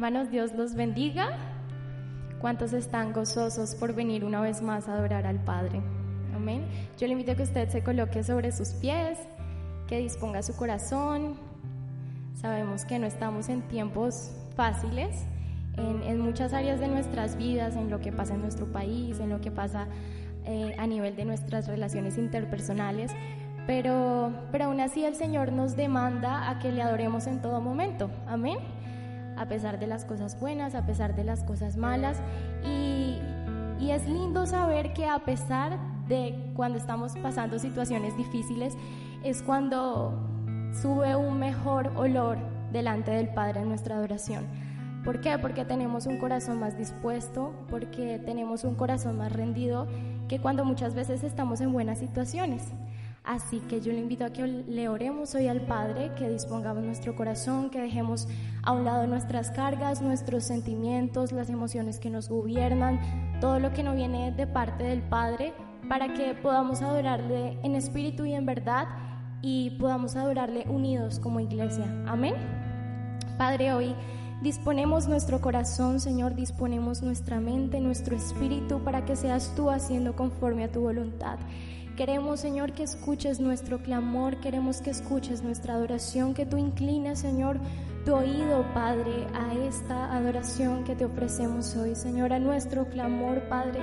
Hermanos, Dios los bendiga. ¿Cuántos están gozosos por venir una vez más a adorar al Padre? Amén. Yo le invito a que usted se coloque sobre sus pies, que disponga su corazón. Sabemos que no estamos en tiempos fáciles en muchas áreas de nuestras vidas, en lo que pasa en nuestro país, en lo que pasa a nivel de nuestras relaciones interpersonales, pero aún así el Señor nos demanda a que le adoremos en todo momento. Amén. A pesar de las cosas buenas, a pesar de las cosas malas, y es lindo saber que a pesar de cuando estamos pasando situaciones difíciles, es cuando sube un mejor olor delante del Padre en nuestra adoración. ¿Por qué? Porque tenemos un corazón más dispuesto, porque tenemos un corazón más rendido que cuando muchas veces estamos en buenas situaciones. Así que yo le invito a que le oremos hoy al Padre, que dispongamos nuestro corazón, que dejemos a un lado nuestras cargas, nuestros sentimientos, las emociones que nos gobiernan, todo lo que no viene de parte del Padre, para que podamos adorarle en espíritu y en verdad, y podamos adorarle unidos como iglesia. Amén. Padre, hoy disponemos nuestro corazón, Señor, disponemos nuestra mente, nuestro espíritu, para que seas tú haciendo conforme a tu voluntad. Queremos, Señor, que escuches nuestro clamor, queremos que escuches nuestra adoración, que tú inclines, Señor, tu oído, Padre, a esta adoración que te ofrecemos hoy, Señor, a nuestro clamor, Padre,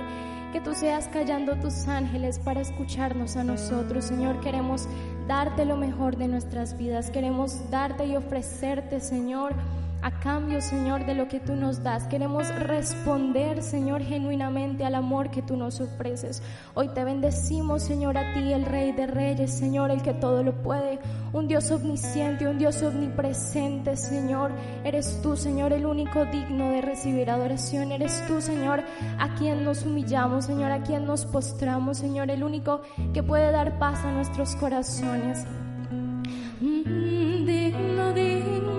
que tú seas callando tus ángeles para escucharnos a nosotros, Señor. Queremos darte lo mejor de nuestras vidas, queremos darte y ofrecerte, Señor, a cambio, Señor, de lo que tú nos das. Queremos responder, Señor, genuinamente al amor que tú nos ofreces. Hoy te bendecimos, Señor, a ti, el Rey de Reyes, Señor, el que todo lo puede, un Dios omnisciente, un Dios omnipresente, Señor. Eres tú, Señor, el único digno de recibir adoración. Eres tú, Señor, a quien nos humillamos, Señor, a quien nos postramos, Señor, el único que puede dar paz a nuestros corazones. Digno, digno.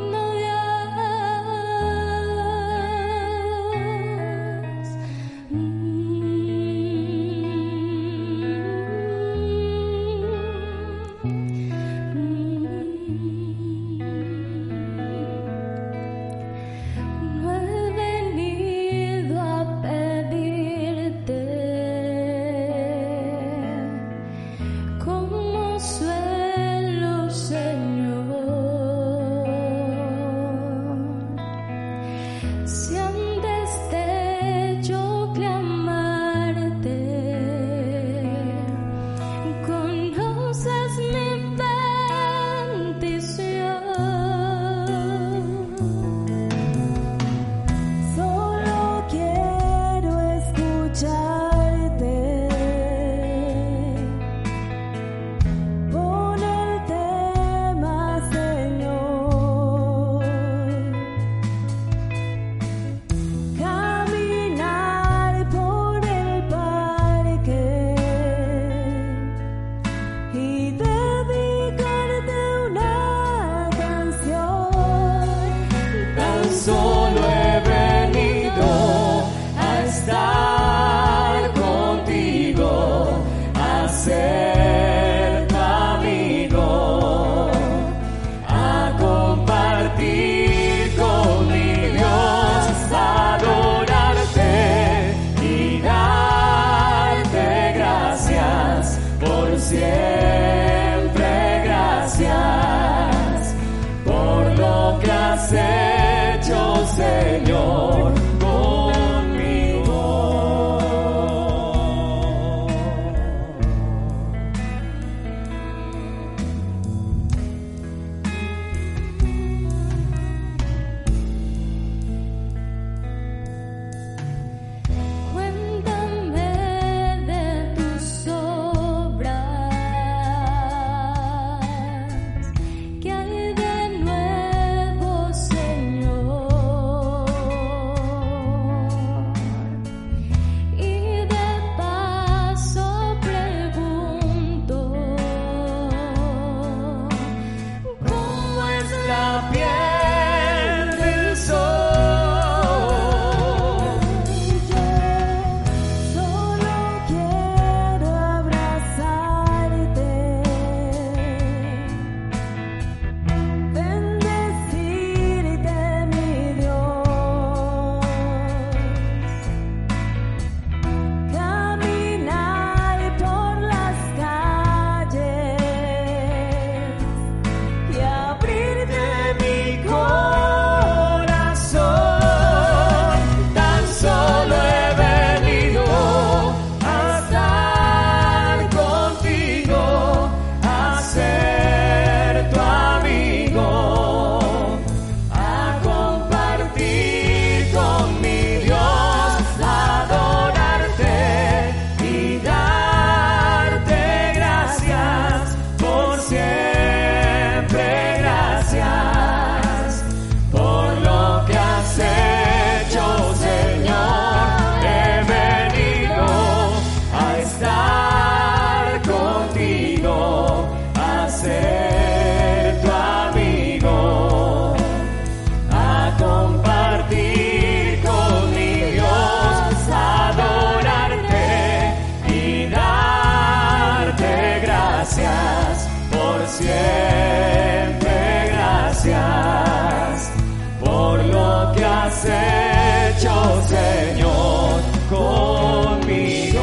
has hecho, Señor, conmigo.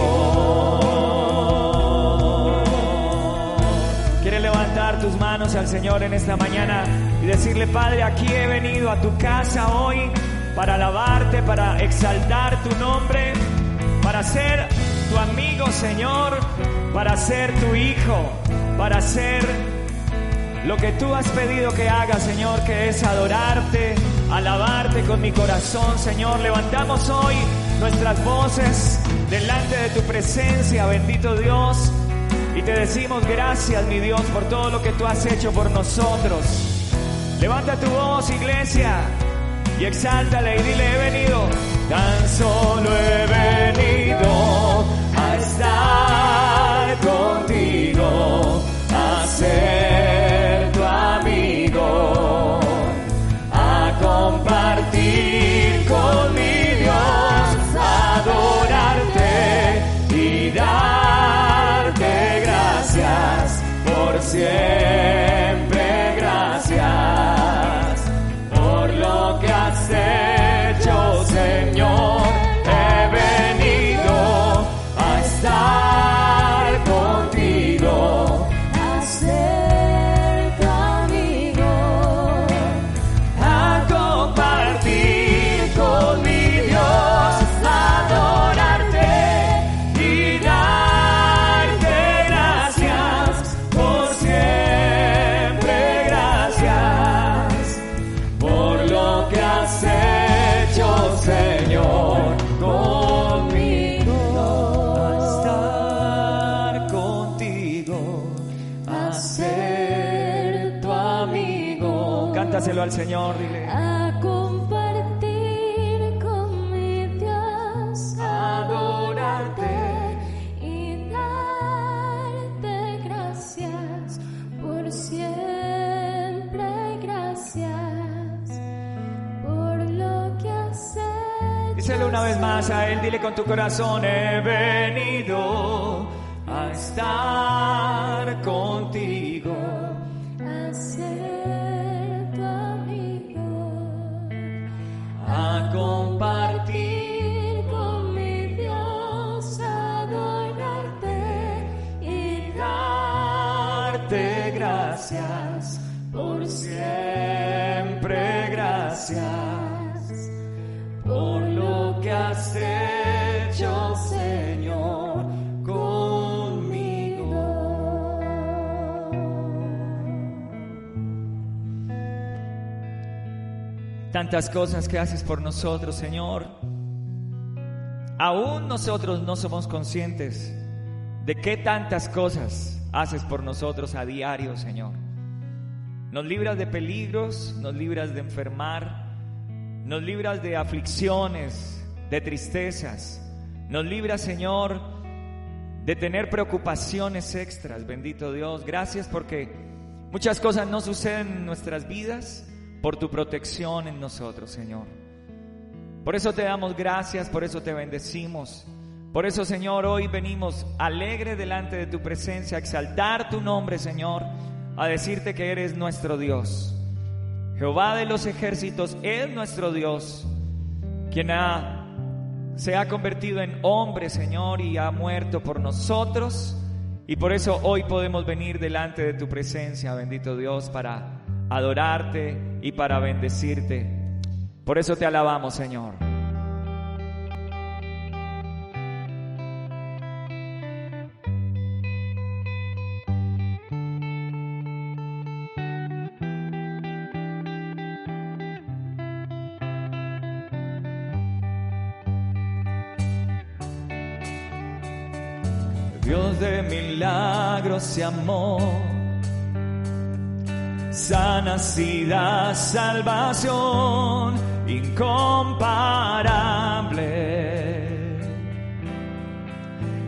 ¿Quieres levantar tus manos al Señor en esta mañana y decirle: Padre, aquí he venido a tu casa hoy para alabarte, para exaltar tu nombre, para ser tu amigo, Señor, para ser tu hijo, para ser lo que tú has pedido que haga, Señor, que es adorarte, alabarte con mi corazón, Señor. Levantamos hoy nuestras voces delante de tu presencia, bendito Dios, y te decimos gracias, mi Dios, por todo lo que tú has hecho por nosotros. Levanta tu voz, iglesia, y exáltale y dile: he venido, tan solo he venido a estar contigo, a ser tu amigo, a compartir con mi Dios, a adorarte y darte gracias por siempre, gracias por lo que has hecho, Señor. He venido a estar contigo, a ser tu amigo, a compartir con mi Dios, a adorarte y darte gracias por siempre, gracias por lo que has hecho, Señor, conmigo. A estar contigo, a ser tu amigo. Cántaselo al Señor, dile: a compartir con mi Dios, a adorarte y darte gracias por siempre, gracias por lo que has hecho. díselo una vez más a Él, dile con tu corazón: he venido a estar contigo, A ser tu amigo, a compartir con mi Dios, adorarte y darte gracias por siempre, gracias por lo que has hecho, Señor, conmigo. Tantas cosas que haces por nosotros, Señor. Aún nosotros no somos conscientes de qué tantas cosas haces por nosotros a diario, Señor. Nos libras de peligros, nos libras de enfermar, nos libras de aflicciones, de tristezas. Nos libras, Señor, de tener preocupaciones extras, bendito Dios. Gracias porque muchas cosas no suceden en nuestras vidas por tu protección en nosotros, Señor. Por eso te damos gracias, por eso te bendecimos. Por eso, Señor, hoy venimos alegre delante de tu presencia a exaltar tu nombre, Señor, a decirte que eres nuestro Dios. Jehová de los ejércitos es nuestro Dios, quien se ha convertido en hombre, Señor, y ha muerto por nosotros. Y por eso hoy podemos venir delante de tu presencia, bendito Dios, para adorarte y para bendecirte. Por eso te alabamos, Señor. Dios de milagros y amor, sanas y da salvación incomparable.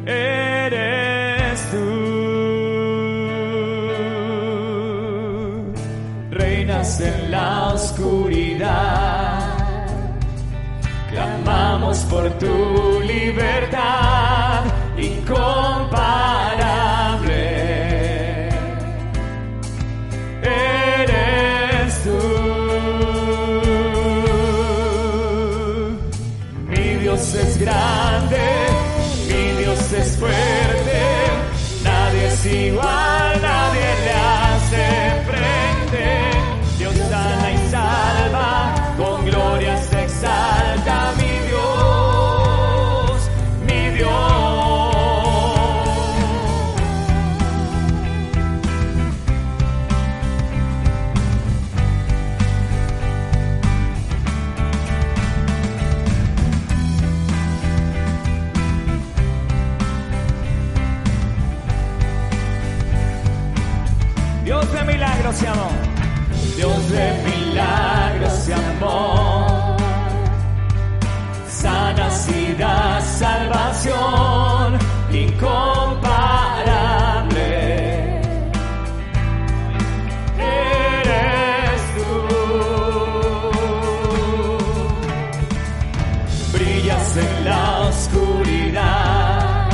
Eres tú, reinas en la oscuridad, clamamos por tu libertad incomparable. Eres tú, es igual, nadie le hace frente. Dios sana y salva, con gloria se exalta mi Dios, mi Dios. Dios de milagros y amor, Dios de milagros y amor, sanacidad, salvación, incomparable. Eres tú, brillas en la oscuridad,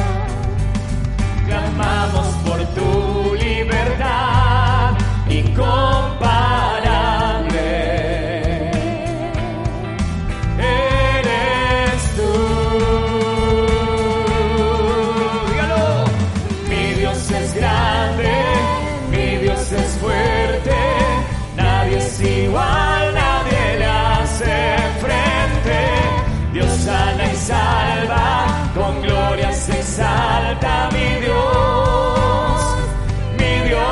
clamamos por tu libertad incomparable. Eres tú. Dígalo. Mi Dios es grande, mi Dios es fuerte, nadie es igual, nadie le hace frente. Dios sana y salva, con gloria se exalta mi Dios, mi Dios.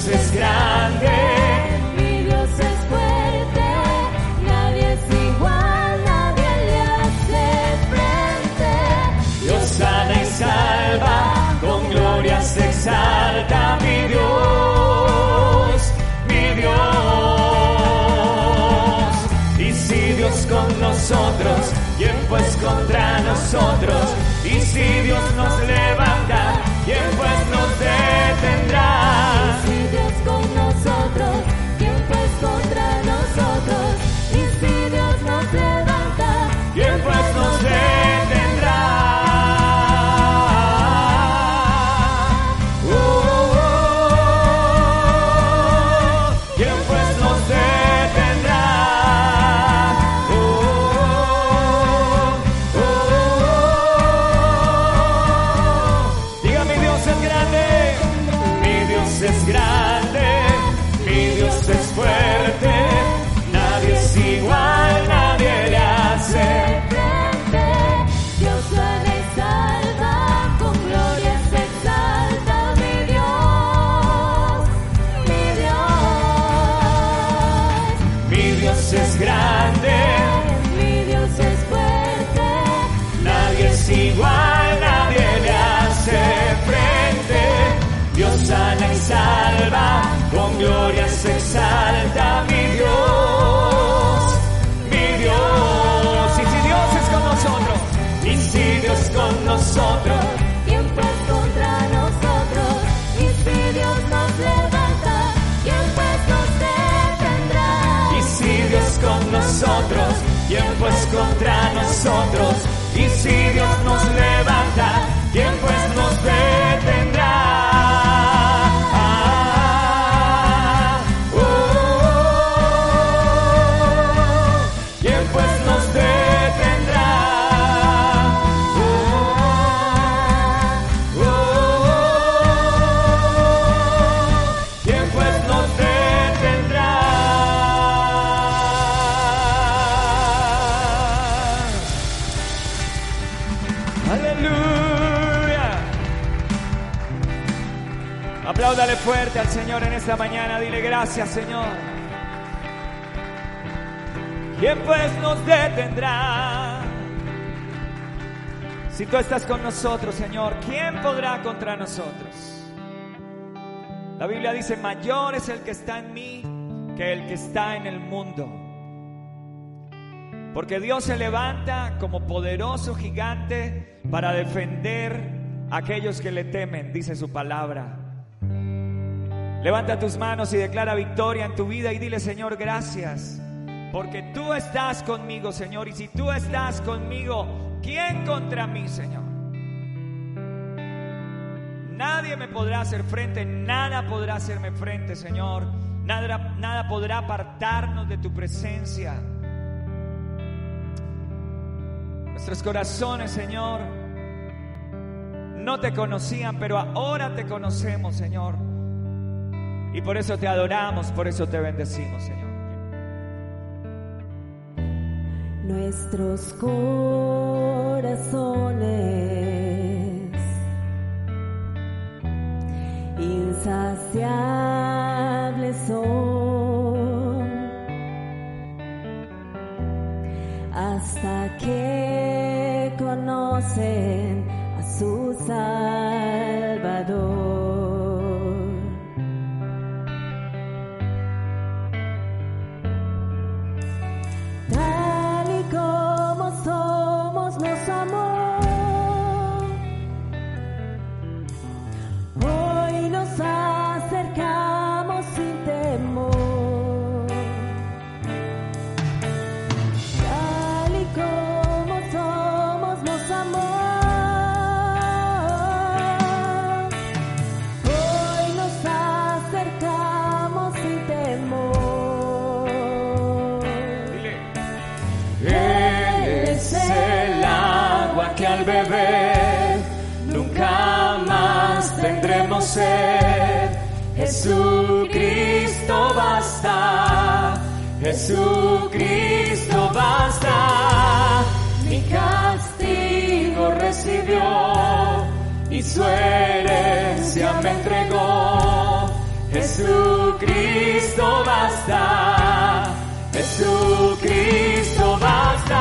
Es grande, mi Dios es fuerte, nadie es igual, nadie le hace frente. Dios sana y salva, con gloria se exalta mi Dios, mi Dios. Y si Dios con nosotros, ¿quién pues contra nosotros? Y si Dios nos levanta, ¿quién pues nos detendrá? Con nosotros, ¿quién pues contra nosotros? Y si Dios nos levanta, ¿quién pues nos detendrá? ¿Quién pues nos detendrá? Diga, mi Dios es grande, mi Dios es grande, mi Dios es fuerte, nadie es igual, nadie le hace frente. Dios sana y salva, con gloria se exalta mi Dios, mi Dios. Mi Dios es grande, mi Dios es fuerte, nadie es igual, nadie le hace frente. Dios sana y salva, con gloria se exalta mi Dios, mi Dios. Y si Dios es con nosotros, y si Dios con nosotros, ¿quién pues contra nosotros? Y si Dios nos levanta, ¿quién pues nos detendrá? y si Dios con nosotros, ¿quién pues contra nosotros? Y si Dios nos levanta, ¿quién pues nos detendrá? ¿Quién pues nos detendrá? ¿Quién pues nos detendrá? Aleluya. Apláudale fuerte al Señor en esta mañana. Dile gracias, Señor. ¿Quién pues nos detendrá? Si tú estás con nosotros, Señor, ¿quién podrá contra nosotros? La Biblia dice, mayor es el que está en mí que el que está en el mundo. Porque Dios se levanta como poderoso gigante para defender a aquellos que le temen, dice su palabra. Levanta tus manos y declara victoria en tu vida y dile, Señor, gracias. Porque tú estás conmigo, Señor. Y si tú estás conmigo, ¿quién contra mí, Señor? Nadie me podrá hacer frente, nada podrá hacerme frente, Señor. Nada podrá apartarnos de tu presencia. Nuestros corazones, Señor, no te conocían, pero ahora te conocemos, Señor. Y por eso te adoramos, por eso te bendecimos, Señor. Nuestros corazones insaciables son hasta que conocen a su Salvador. Tal y como somos nos amó, hoy nos acercamos sin temor. Tal y como somos nos amó, hoy nos acercamos sin temor. Él es el agua que al beber nunca más tendremos sed. Jesucristo basta, Jesucristo basta. Mi castigo recibió y su herencia me entregó. Jesucristo basta, Jesucristo basta.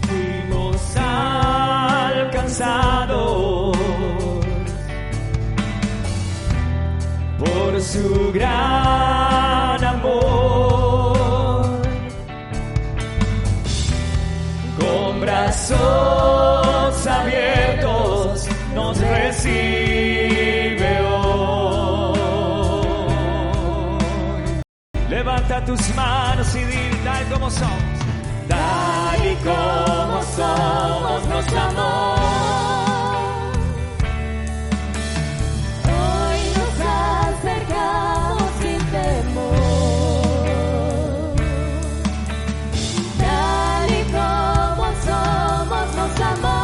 Fuimos alcanzados por su gran amor. Con brazos abiertos nos recibe hoy. Levanta tus manos y di tal como somos. Tal y como somos nos amó. Hoy nos acercamos sin temor. Tal y como somos nos amó.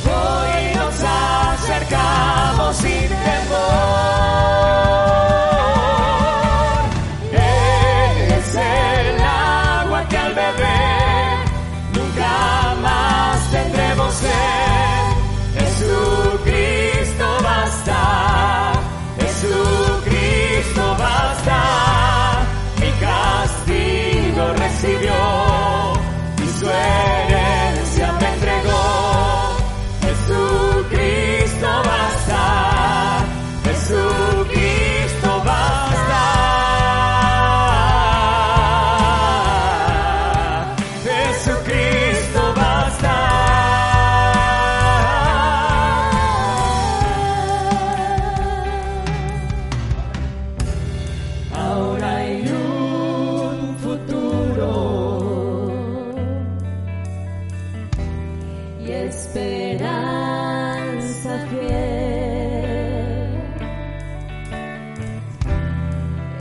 Hoy nos acercamos sin temor. Él es el agua que al beber nunca más tendremos sed. Jesucristo basta, Jesucristo basta. Mi castigo recibió y su herencia me entregó. Jesucristo basta, Jesucristo basta. Jesucristo basta. Ahora hay un futuro Y esperanza fiel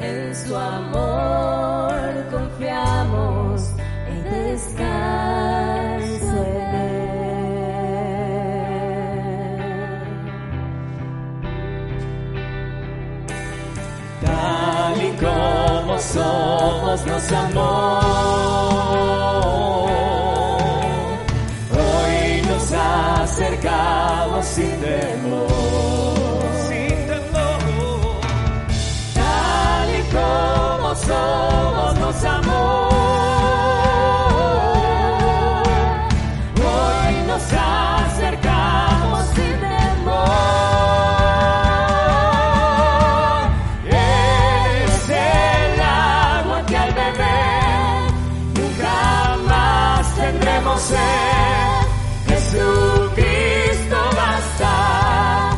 en su amor confiamos en descanso en él. tal y como somos nos amó. Hoy nos acercamos sin temor, sin temor. Tal y como somos nos amó. Hoy nos acercamos sin temor. Es el agua que al beber nunca más tendremos sed. Jesucristo basta,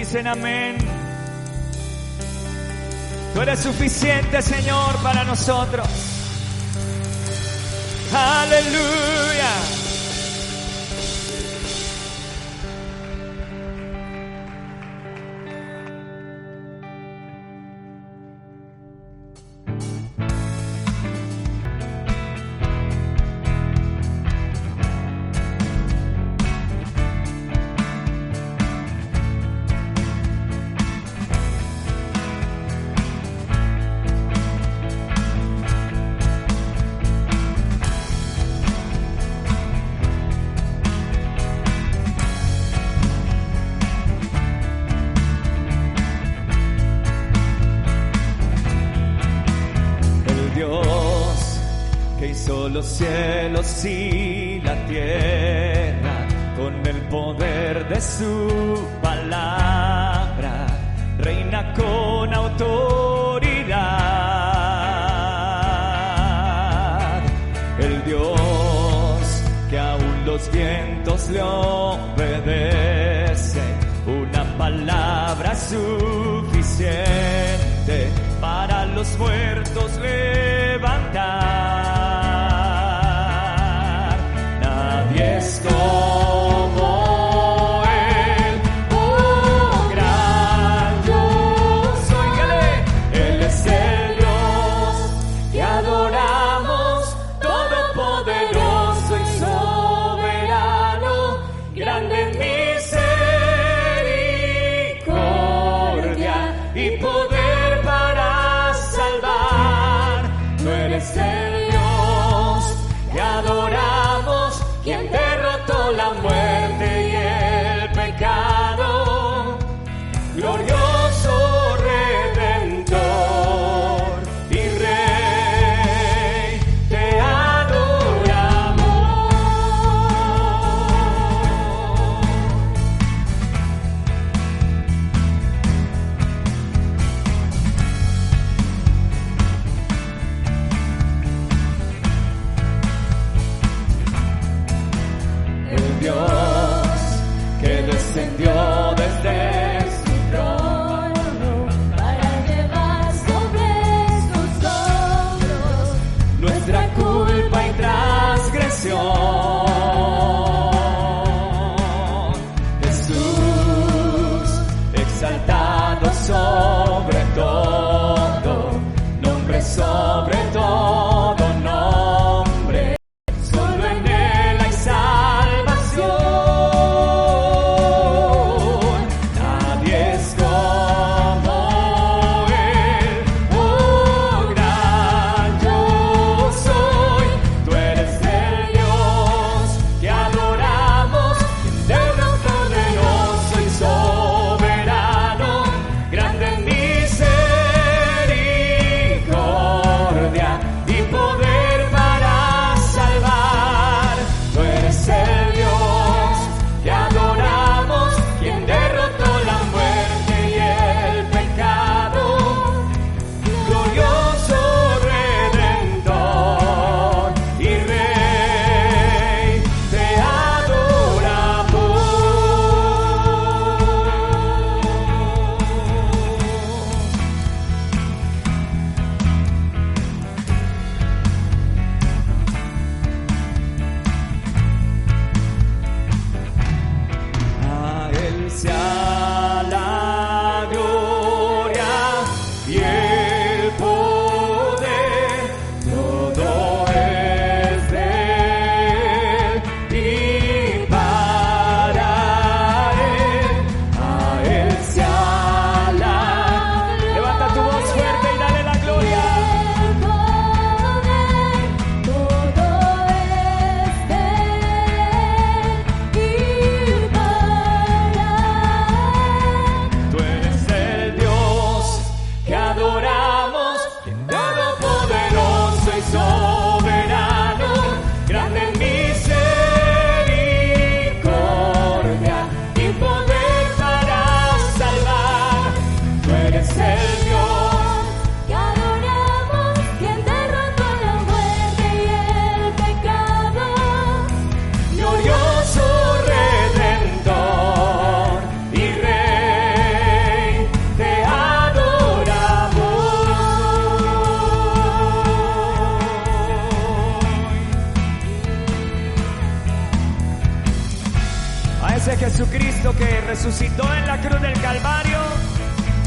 dicen amén? Tú eres suficiente, Señor, para nosotros. Aleluya. Los cielos y la tierra, con el poder de su palabra, reina con autoridad. El Dios que aún los vientos le obedecen, una palabra suficiente para los muertos levantar. Es como Él, oh gran yo soy. Él es el Dios que adoramos, todopoderoso y soberano, grande en misericordia y poder para salvar. Tú eres el Dios que adoramos, quien derrotó la muerte y el pecado, glorioso Redentor y Rey, te adoramos. El Dios que descendió desde su trono para llevar sobre sus hombros nuestra culpa y transgresión. Jesús, exaltado sobre todo, nombre sobre todo nombre, solo en Él hay salvación. Nadie es como Él, oh gran yo soy. Tú eres el Dios que adoramos, eterno, poderoso y soberano, grande en misericordia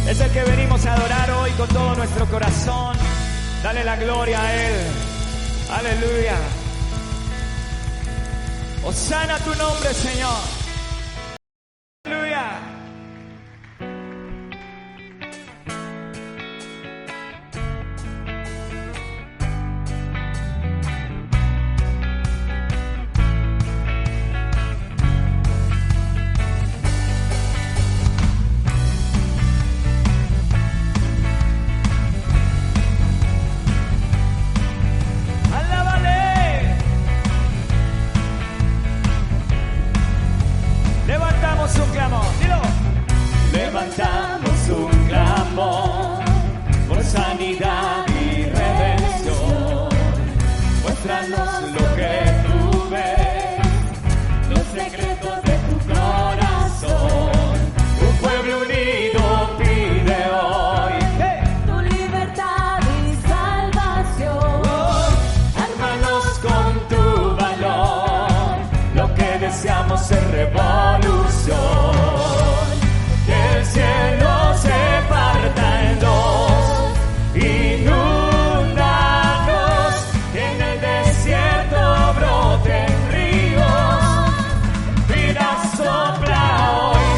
Es el que venimos a adorar hoy con todo nuestro corazón. Dale la gloria a Él. Aleluya. Hosana tu nombre, Señor. Aleluya. Levantamos un clamor por sanidad y redención. Muéstranos lo que tú ves, los secretos de tu corazón. Un pueblo unido pide hoy tu libertad y salvación. Ármanos con tu valor, lo que deseamos es revolución. El cielo se parta en dos, inúndanos, que en el desierto broten ríos. Vida sopla hoy,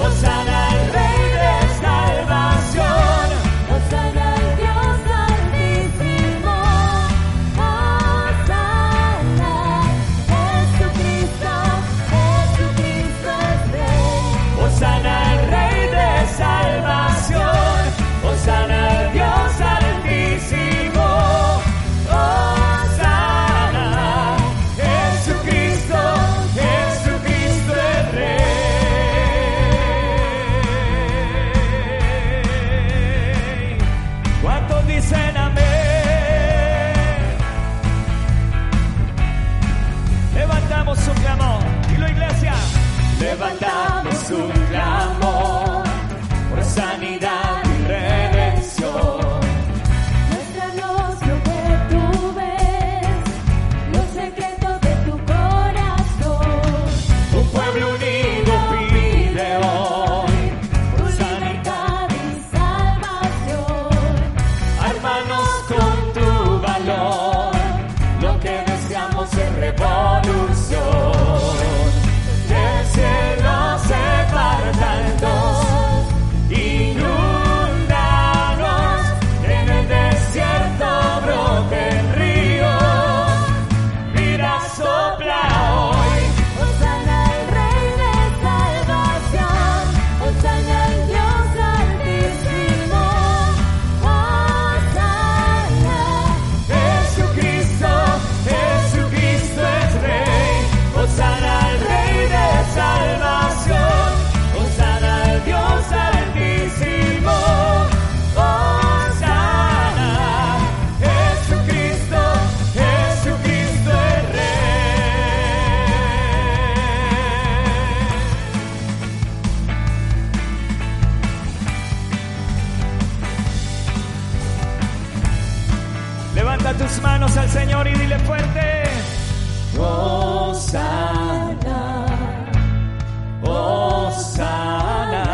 Hosana al Rey de salvación, Hosana al Dios altísimo, Hosana, Jesucristo, Jesucristo es Rey. Hosana salvación, Hosana al Dios altísimo, Hosana, Jesucristo, Jesucristo es Rey. ¿Cuántos dicen amén? Levantamos un clamor, dilo iglesia. Levantamos un clamor por sanidad y redención. Muéstranos lo que tú ves, los secretos de tu corazón. Un pueblo unido pide hoy tu sanidad y salvación. Ármanos con tu valor, lo que deseamos es revolución. El cielo se parta en dos, tus manos al Señor y dile fuerte: Hosana, Hosana,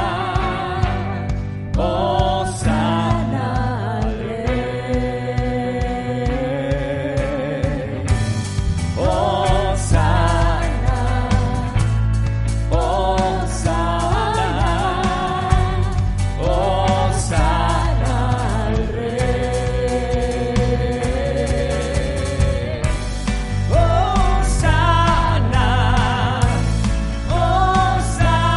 Hosana al Rey. Hosana, Hosana, Hosana al Rey. Hosana, Hosana.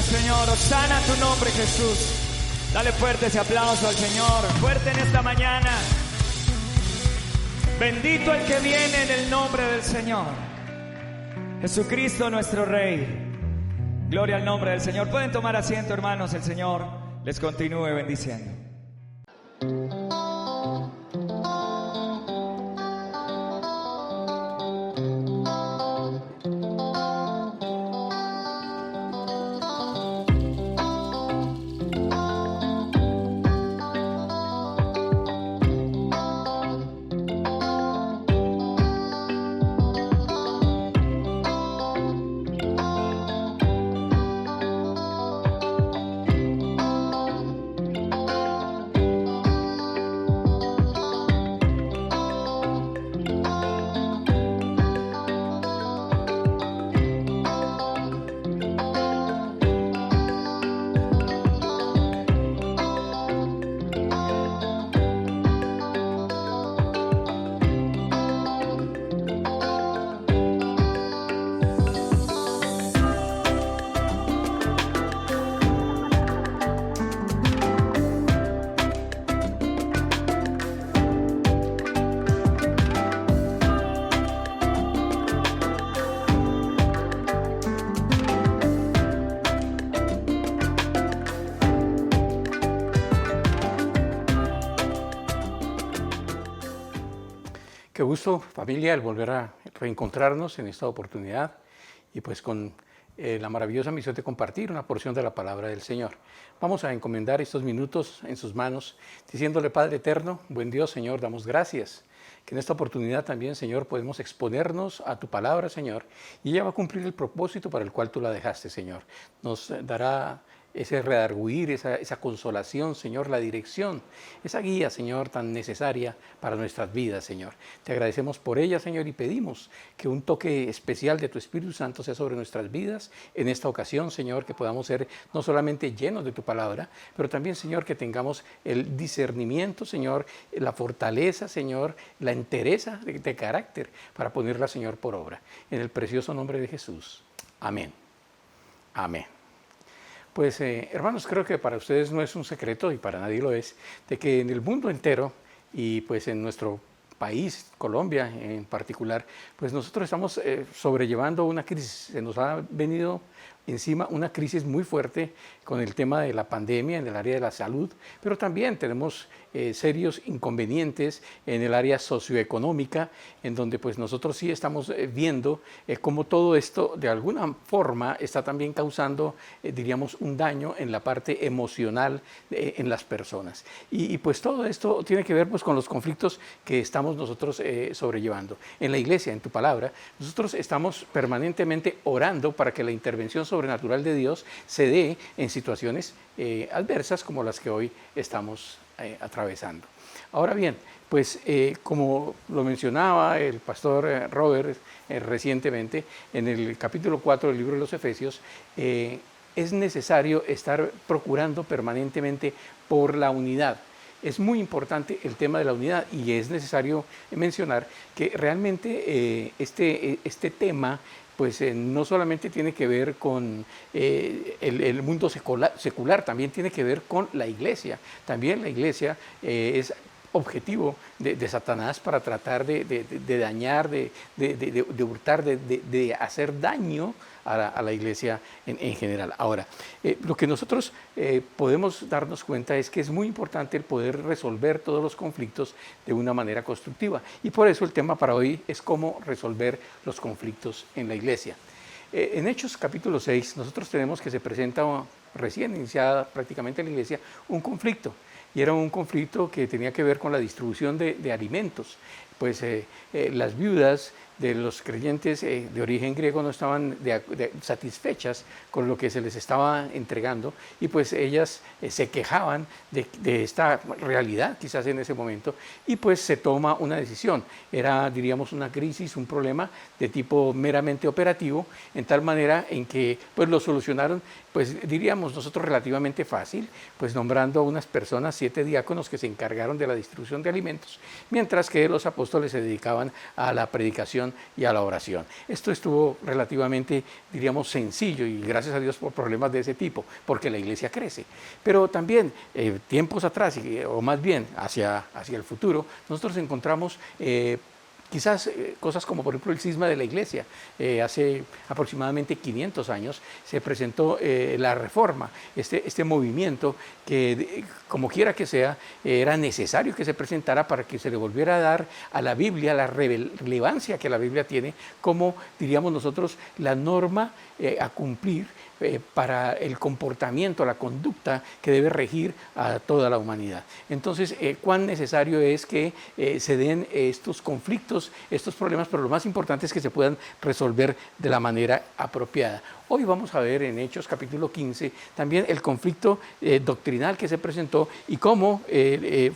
Gracias, Señor. Osana tu nombre, Jesús. Dale fuerte ese aplauso al Señor. Fuerte en esta mañana. Bendito el que viene en el nombre del Señor. Jesucristo nuestro Rey. Gloria al nombre del Señor. Pueden tomar asiento, hermanos. El Señor les continúe bendiciendo. Qué gusto, familia, el volver a reencontrarnos en esta oportunidad y pues con la maravillosa misión de compartir una porción de la palabra del Señor. Vamos a encomendar estos minutos en sus manos, diciéndole: Padre eterno, buen Dios, Señor, damos gracias que en esta oportunidad también, Señor, podemos exponernos a tu palabra, Señor, y ella va a cumplir el propósito para el cual tú la dejaste, Señor. Nos dará ese redarguir, esa consolación, Señor, la dirección, esa guía, Señor, tan necesaria para nuestras vidas, Señor. Te agradecemos por ella, Señor, y pedimos que un toque especial de tu Espíritu Santo sea sobre nuestras vidas en esta ocasión, Señor, que podamos ser no solamente llenos de tu palabra, pero también, Señor, que tengamos el discernimiento, Señor, la fortaleza, Señor, la entereza de carácter para ponerla, Señor, por obra. En el precioso nombre de Jesús. Amén. Amén. Pues hermanos, creo que para ustedes no es un secreto, y para nadie lo es, de que en el mundo entero y pues en nuestro país, Colombia en particular, pues nosotros estamos sobrellevando una crisis. Se nos ha venido encima una crisis muy fuerte con el tema de la pandemia en el área de la salud, pero también tenemos serios inconvenientes en el área socioeconómica, en donde pues nosotros sí estamos viendo cómo todo esto de alguna forma está también causando, diríamos, un daño en la parte emocional en las personas. Y pues todo esto tiene que ver pues con los conflictos que estamos nosotros sobrellevando. En la iglesia, en tu palabra, nosotros estamos permanentemente orando para que la intervención sobrenatural de Dios se dé en situaciones adversas como las que hoy estamos atravesando. Ahora bien, pues como lo mencionaba el pastor Robert recientemente, en el capítulo 4 del libro de los Efesios, es necesario estar procurando permanentemente por la unidad. Es muy importante el tema de la unidad, y es necesario mencionar que realmente este tema pues no solamente tiene que ver con el mundo secular, también tiene que ver con la iglesia. También la iglesia es objetivo de Satanás para tratar de dañar, de hurtar, de hacer daño a la iglesia en general. Ahora, lo que nosotros podemos darnos cuenta es que es muy importante el poder resolver todos los conflictos de una manera constructiva, y por eso el tema para hoy es cómo resolver los conflictos en la iglesia. En Hechos capítulo 6 nosotros tenemos que se presenta recién iniciada prácticamente la iglesia un conflicto, y era un conflicto que tenía que ver con la distribución de alimentos. Pues las viudas de los creyentes de origen griego no estaban satisfechas con lo que se les estaba entregando, y pues ellas se quejaban de esta realidad quizás en ese momento, y pues se toma una decisión. Era, diríamos, una crisis, un problema de tipo meramente operativo, en tal manera en que pues lo solucionaron, pues diríamos nosotros relativamente fácil, pues nombrando a unas personas, 7 diáconos que se encargaron de la distribución de alimentos, mientras que los apóstoles apóstoles se dedicaban a la predicación y a la oración. Esto estuvo relativamente, diríamos, sencillo, y gracias a Dios por problemas de ese tipo, porque la iglesia crece. Pero también, tiempos atrás, o más bien hacia el futuro, nosotros encontramos quizás cosas como por ejemplo el cisma de la iglesia. Hace aproximadamente 500 años se presentó la Reforma, este movimiento que como quiera que sea era necesario que se presentara para que se le volviera a dar a la Biblia la relevancia que la Biblia tiene como, diríamos nosotros, la norma a cumplir para el comportamiento, la conducta que debe regir a toda la humanidad. Entonces, cuán necesario es que se den estos conflictos, estos problemas, pero lo más importante es que se puedan resolver de la manera apropiada. Hoy vamos a ver en Hechos capítulo 15 también el conflicto doctrinal que se presentó y cómo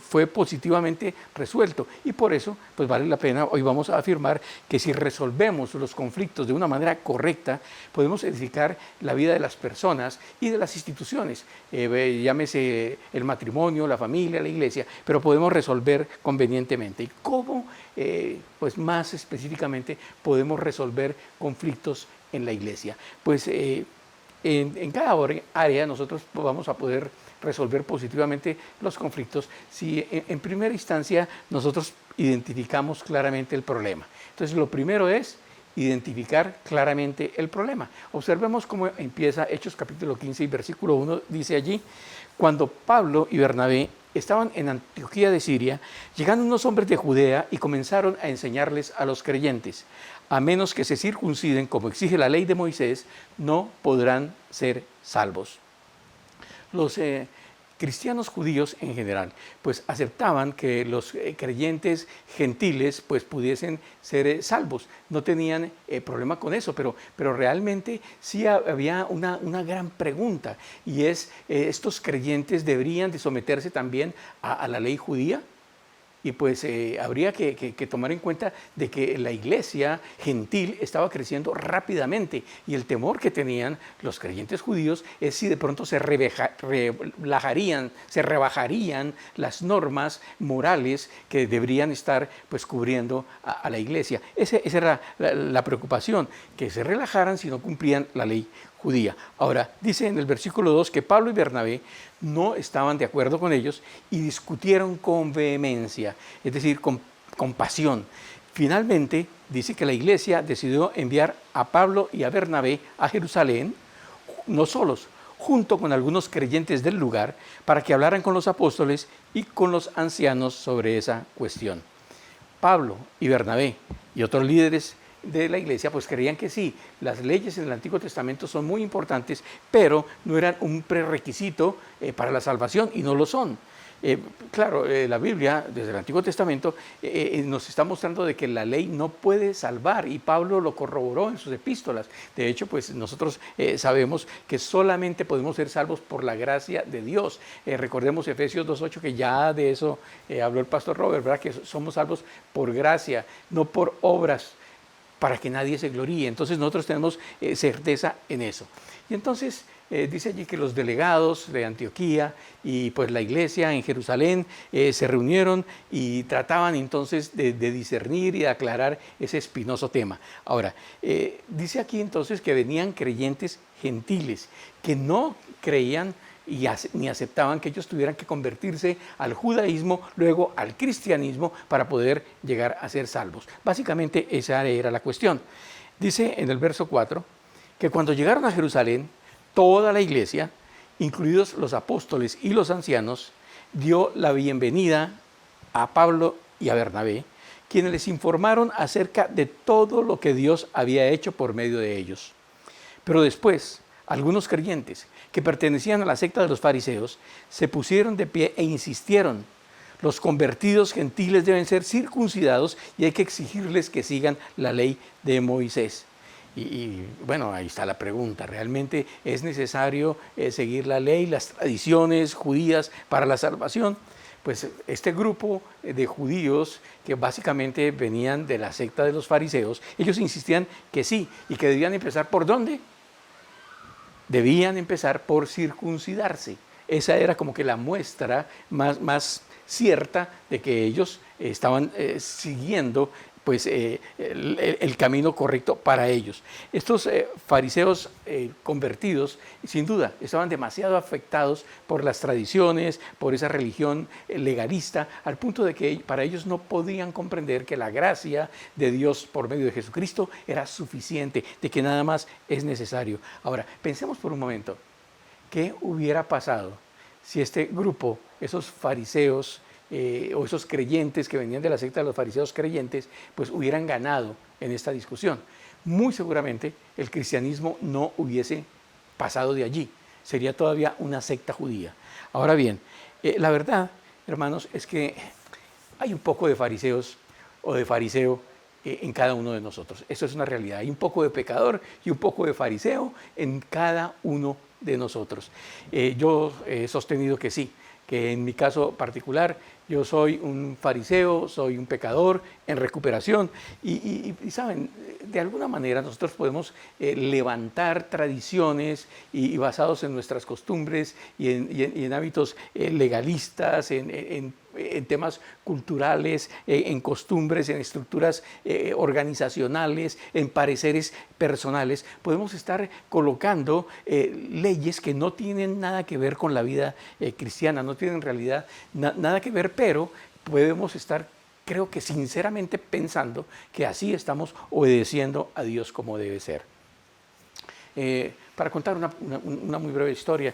fue positivamente resuelto. Y por eso, pues vale la pena, hoy vamos a afirmar que si resolvemos los conflictos de una manera correcta, podemos edificar la vida de las personas y de las instituciones, llámese el matrimonio, la familia, la iglesia, pero podemos resolver convenientemente. ¿Y cómo, pues más específicamente, podemos resolver conflictos en la iglesia? Pues en cada área nosotros vamos a poder resolver positivamente los conflictos si en primera instancia nosotros identificamos claramente el problema. Entonces, lo primero es identificar claramente el problema. Observemos cómo empieza Hechos capítulo 15 y versículo 1, dice allí: cuando Pablo y Bernabé estaban en Antioquía de Siria, llegaron unos hombres de Judea y comenzaron a enseñarles a los creyentes: a menos que se circunciden como exige la ley de Moisés, no podrán ser salvos. Los cristianos judíos en general pues aceptaban que los creyentes gentiles pues pudiesen ser salvos, no tenían problema con eso, pero realmente sí había una gran pregunta, y es, ¿estos creyentes deberían de someterse también a la ley judía? Y pues habría que tomar en cuenta de que la iglesia gentil estaba creciendo rápidamente, y el temor que tenían los creyentes judíos es si de pronto se rebajarían las normas morales que deberían estar pues cubriendo a la iglesia. Esa era la preocupación, que se relajaran si no cumplían la ley judía. Ahora, dice en el versículo 2 que Pablo y Bernabé no estaban de acuerdo con ellos y discutieron con vehemencia, es decir, con pasión. Finalmente, dice que la iglesia decidió enviar a Pablo y a Bernabé a Jerusalén, no solos, junto con algunos creyentes del lugar, para que hablaran con los apóstoles y con los ancianos sobre esa cuestión. Pablo y Bernabé y otros líderes de la iglesia pues creían que sí, las leyes en el Antiguo Testamento son muy importantes, pero no eran un prerequisito para la salvación, y no lo son. Claro, la Biblia desde el Antiguo Testamento nos está mostrando de que la ley no puede salvar, y Pablo lo corroboró en sus epístolas. De hecho, pues nosotros sabemos que solamente podemos ser salvos por la gracia de Dios. Recordemos Efesios 2:8, que ya de eso habló el pastor Robert, ¿verdad? Que somos salvos por gracia, no por obras, para que nadie se gloríe. Entonces nosotros tenemos certeza en eso. Y entonces dice allí que los delegados de Antioquía y pues la iglesia en Jerusalén se reunieron y trataban entonces de discernir y de aclarar ese espinoso tema. Ahora, dice aquí entonces que venían creyentes gentiles que no creían ni aceptaban que ellos tuvieran que convertirse al judaísmo, luego al cristianismo, para poder llegar a ser salvos. Básicamente esa era la cuestión. Dice en el verso 4 que cuando llegaron a Jerusalén, toda la iglesia, incluidos los apóstoles y los ancianos, dio la bienvenida a Pablo y a Bernabé, quienes les informaron acerca de todo lo que Dios había hecho por medio de ellos. Pero después, algunos creyentes que pertenecían a la secta de los fariseos se pusieron de pie e insistieron: los convertidos gentiles deben ser circuncidados y hay que exigirles que sigan la ley de Moisés. Y bueno, ahí está la pregunta: ¿realmente es necesario seguir la ley, las tradiciones judías para la salvación? Pues este grupo de judíos que básicamente venían de la secta de los fariseos, ellos insistían que sí, y que debían empezar ¿por dónde? Debían empezar por circuncidarse. Esa era como que la muestra más cierta de que ellos estaban siguiendo pues el camino correcto para ellos. Estos fariseos convertidos, sin duda, estaban demasiado afectados por las tradiciones, por esa religión legalista, al punto de que para ellos no podían comprender que la gracia de Dios por medio de Jesucristo era suficiente, de que nada más es necesario. Ahora, pensemos por un momento, ¿qué hubiera pasado si este grupo, esos fariseos, o esos creyentes que venían de la secta de los fariseos creyentes, pues hubieran ganado en esta discusión? Muy seguramente el cristianismo no hubiese pasado de allí, sería todavía una secta judía. Ahora bien, la verdad, hermanos, es que hay un poco de fariseos o de fariseo en cada uno de nosotros. Eso es una realidad. Hay un poco de pecador y un poco de fariseo en cada uno de nosotros. Yo he sostenido que sí, que en mi caso particular yo soy un fariseo, soy un pecador en recuperación y saben, de alguna manera nosotros podemos levantar tradiciones y basados en nuestras costumbres y en hábitos legalistas, en temas culturales, en costumbres, en estructuras organizacionales, en pareceres personales, podemos estar colocando leyes que no tienen nada que ver con la vida cristiana, no tienen en realidad nada que ver, pero podemos estar, creo que sinceramente, pensando que así estamos obedeciendo a Dios como debe ser. Para contar una muy breve historia,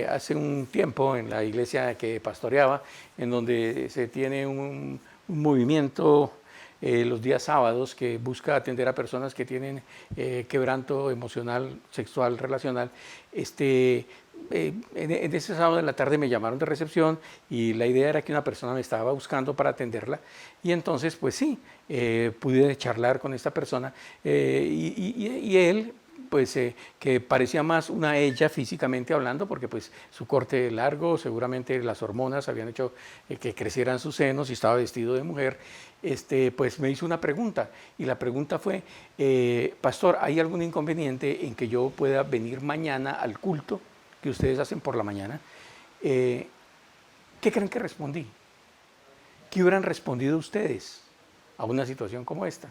hace un tiempo en la iglesia que pastoreaba, en donde se tiene un movimiento los días sábados que busca atender a personas que tienen quebranto emocional, sexual, relacional. En ese sábado de la tarde me llamaron de recepción y la idea era que una persona me estaba buscando para atenderla, y entonces pues sí, pude charlar con esta persona y él pues que parecía más una ella físicamente hablando, porque pues su corte largo, seguramente las hormonas habían hecho que crecieran sus senos y estaba vestido de mujer. Pues me hizo una pregunta, y la pregunta fue: pastor, ¿hay algún inconveniente en que yo pueda venir mañana al culto que ustedes hacen por la mañana? ¿Qué creen que respondí? ¿Qué hubieran respondido ustedes a una situación como esta?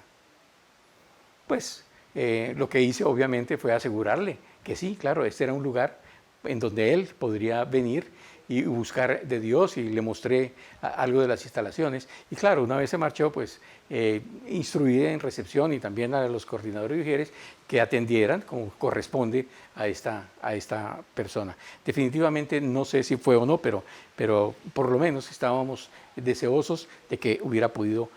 Pues lo que hice obviamente fue asegurarle que sí, claro, este era un lugar en donde él podría venir y buscar de Dios, y le mostré algo de las instalaciones. Y claro, una vez se marchó, pues instruí en recepción y también a los coordinadores de mujeres que atendieran como corresponde a esta persona. Definitivamente no sé si fue o no, pero por lo menos estábamos deseosos de que hubiera podido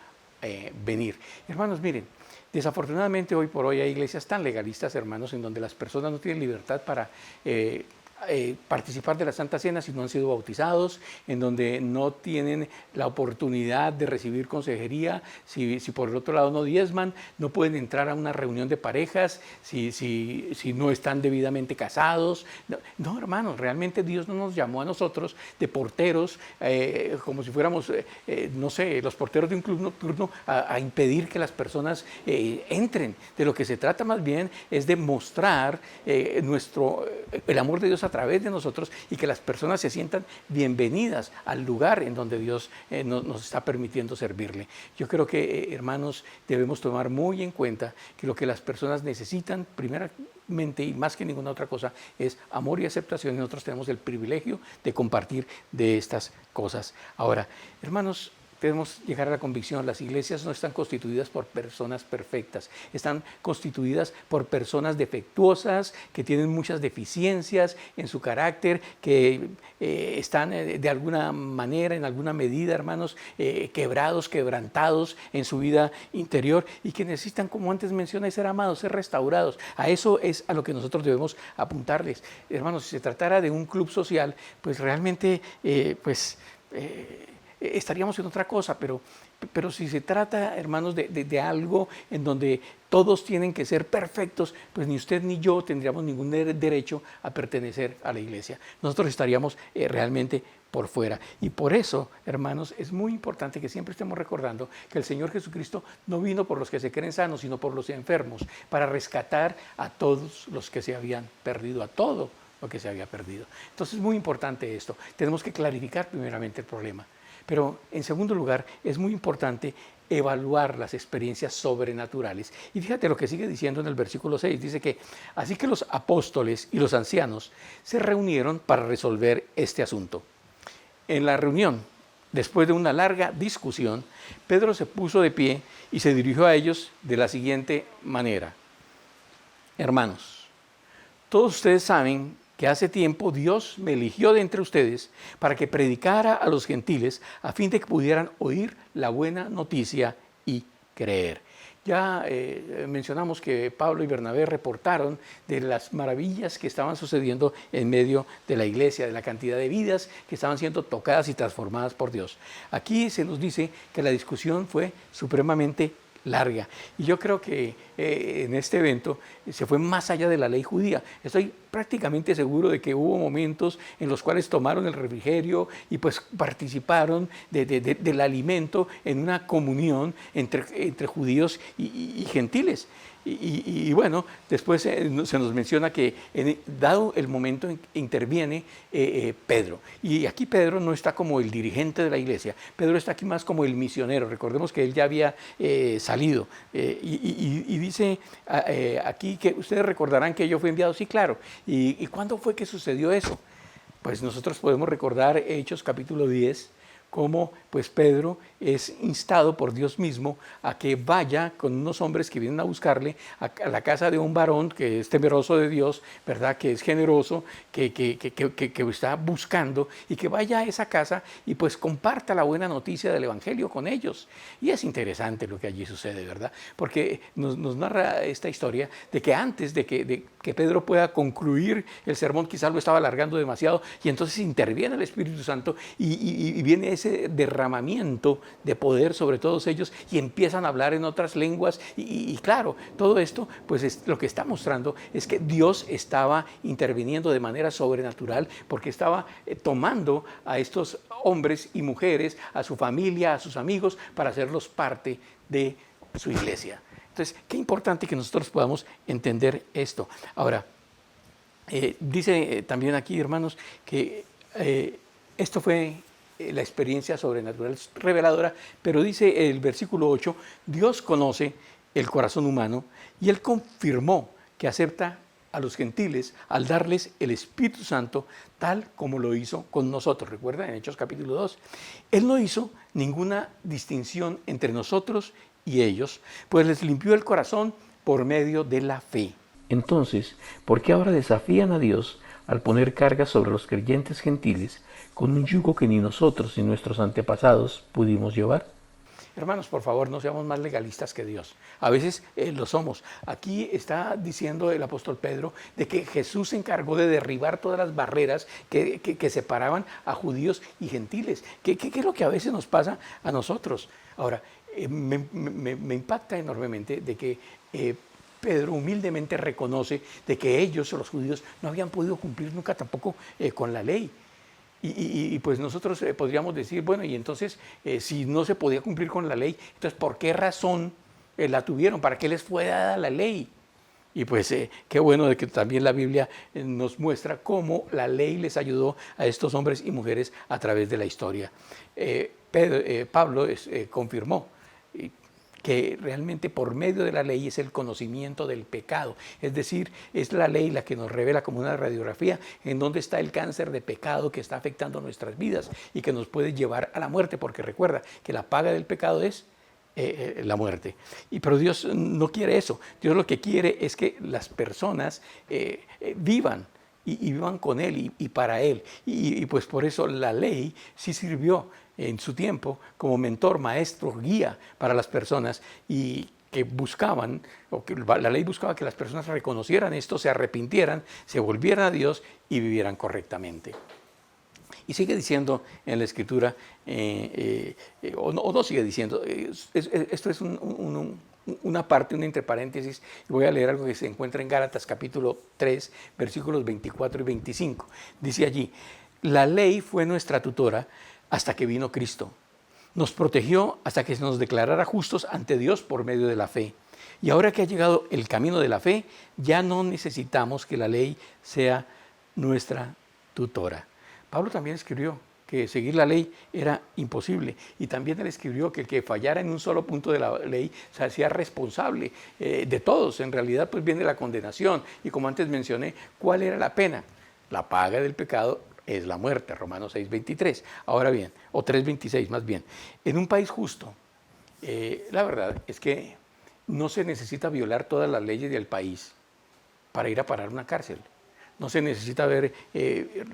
venir. Hermanos, miren, desafortunadamente hoy por hoy hay iglesias tan legalistas, hermanos, en donde las personas no tienen libertad para participar de la Santa Cena si no han sido bautizados, en donde no tienen la oportunidad de recibir consejería si por el otro lado no diezman, no pueden entrar a una reunión de parejas si no están debidamente casados. No, hermanos, realmente Dios no nos llamó a nosotros de porteros, como si fuéramos, no sé, los porteros de un club nocturno, a impedir que las personas entren. De lo que se trata más bien es de mostrar el amor de Dios a través de nosotros, y que las personas se sientan bienvenidas al lugar en donde Dios nos está permitiendo servirle. Yo creo que, hermanos, debemos tomar muy en cuenta que lo que las personas necesitan, primeramente y más que ninguna otra cosa, es amor y aceptación, y nosotros tenemos el privilegio de compartir de estas cosas. Ahora, hermanos, debemos llegar a la convicción: las iglesias no están constituidas por personas perfectas, están constituidas por personas defectuosas, que tienen muchas deficiencias en su carácter, que están de alguna manera, en alguna medida, hermanos, quebrantados en su vida interior, y que necesitan, como antes mencioné, ser amados, ser restaurados. A eso es a lo que nosotros debemos apuntarles. Hermanos, si se tratara de un club social, pues realmente, estaríamos en otra cosa, pero si se trata, hermanos, de algo en donde todos tienen que ser perfectos, pues ni usted ni yo tendríamos ningún derecho a pertenecer a la iglesia. Nosotros estaríamos realmente por fuera. Y por eso, hermanos, es muy importante que siempre estemos recordando que el Señor Jesucristo no vino por los que se creen sanos, sino por los enfermos, para rescatar a todos los que se habían perdido, a todo lo que se había perdido. Entonces es muy importante esto. Tenemos que clarificar primeramente el problema. Pero en segundo lugar, es muy importante evaluar las experiencias sobrenaturales. Y fíjate lo que sigue diciendo en el versículo 6, dice que así que los apóstoles y los ancianos se reunieron para resolver este asunto. En la reunión, después de una larga discusión, Pedro se puso de pie y se dirigió a ellos de la siguiente manera: hermanos, todos ustedes saben que hace tiempo Dios me eligió de entre ustedes para que predicara a los gentiles a fin de que pudieran oír la buena noticia y creer. Ya mencionamos que Pablo y Bernabé reportaron de las maravillas que estaban sucediendo en medio de la iglesia, de la cantidad de vidas que estaban siendo tocadas y transformadas por Dios. Aquí se nos dice que la discusión fue supremamente larga. Y yo creo que en este evento se fue más allá de la ley judía. Estoy prácticamente seguro de que hubo momentos en los cuales tomaron el refrigerio y pues participaron del alimento en una comunión entre judíos y gentiles. Y bueno, después se nos menciona que dado el momento interviene Pedro. Y aquí Pedro no está como el dirigente de la iglesia, Pedro está aquí más como el misionero. Recordemos que él ya había salido. Y dice aquí que ustedes recordarán que yo fui enviado. Sí, claro. ¿Y cuándo fue que sucedió eso? Pues nosotros podemos recordar Hechos capítulo 10, cómo pues Pedro es instado por Dios mismo a que vaya con unos hombres que vienen a buscarle a la casa de un varón que es temeroso de Dios, ¿verdad? Que es generoso, que está buscando, y que vaya a esa casa y pues comparta la buena noticia del Evangelio con ellos. Y es interesante lo que allí sucede, ¿verdad? Porque nos narra esta historia de que antes de que Pedro pueda concluir el sermón, quizás lo estaba alargando demasiado, y entonces interviene el Espíritu Santo y viene ese derramamiento de poder sobre todos ellos y empiezan a hablar en otras lenguas y claro, todo esto pues lo que está mostrando es que Dios estaba interviniendo de manera sobrenatural, porque estaba tomando a estos hombres y mujeres, a su familia, a sus amigos, para hacerlos parte de su iglesia. Entonces, qué importante que nosotros podamos entender esto. Ahora, dice también aquí, hermanos, que esto fue la experiencia sobrenatural reveladora, pero dice el versículo 8, Dios conoce el corazón humano y Él confirmó que acepta a los gentiles al darles el Espíritu Santo tal como lo hizo con nosotros. Recuerda en Hechos capítulo 2, Él no hizo ninguna distinción entre nosotros y ellos, pues les limpió el corazón por medio de la fe. Entonces, ¿por qué ahora desafían a Dios al poner cargas sobre los creyentes gentiles con un yugo que ni nosotros ni nuestros antepasados pudimos llevar? Hermanos, por favor, no seamos más legalistas que Dios. A veces lo somos. Aquí está diciendo el apóstol Pedro de que Jesús se encargó de derribar todas las barreras que separaban a judíos y gentiles. ¿Qué es lo que a veces nos pasa a nosotros? Ahora, me impacta enormemente de que Pedro humildemente reconoce de que ellos, los judíos, no habían podido cumplir nunca tampoco con la ley. Y pues nosotros podríamos decir, bueno, y entonces si no se podía cumplir con la ley, entonces ¿por qué razón la tuvieron? ¿Para qué les fue dada la ley? Y pues qué bueno de que también la Biblia nos muestra cómo la ley les ayudó a estos hombres y mujeres a través de la historia. Pablo confirmó que realmente por medio de la ley es el conocimiento del pecado. Es decir, es la ley la que nos revela como una radiografía en dónde está el cáncer de pecado que está afectando nuestras vidas y que nos puede llevar a la muerte, porque recuerda que la paga del pecado es la muerte. Pero Dios no quiere eso. Dios lo que quiere es que las personas vivan y vivan con Él y para Él. Y pues por eso la ley sí sirvió en su tiempo como mentor, maestro, guía para las personas, y que buscaban, o que la ley buscaba que las personas reconocieran esto, se arrepintieran, se volvieran a Dios y vivieran correctamente. Y sigue diciendo en la Escritura, o no sigue diciendo, esto es una parte, una entre paréntesis, y voy a leer algo que se encuentra en Gálatas capítulo 3, versículos 24 y 25. Dice allí, la ley fue nuestra tutora hasta que vino Cristo. Nos protegió hasta que se nos declarara justos ante Dios por medio de la fe. Y ahora que ha llegado el camino de la fe, ya no necesitamos que la ley sea nuestra tutora. Pablo también escribió que seguir la ley era imposible. Y también él escribió que el que fallara en un solo punto de la ley se hacía responsable de todos. En realidad, pues viene la condenación. Y como antes mencioné, ¿cuál era la pena? La paga del pecado es la muerte, Romanos 6:23. Ahora bien, o 3:26 más bien. En un país justo, la verdad es que no se necesita violar todas las leyes del país para ir a parar una cárcel. No se necesita haber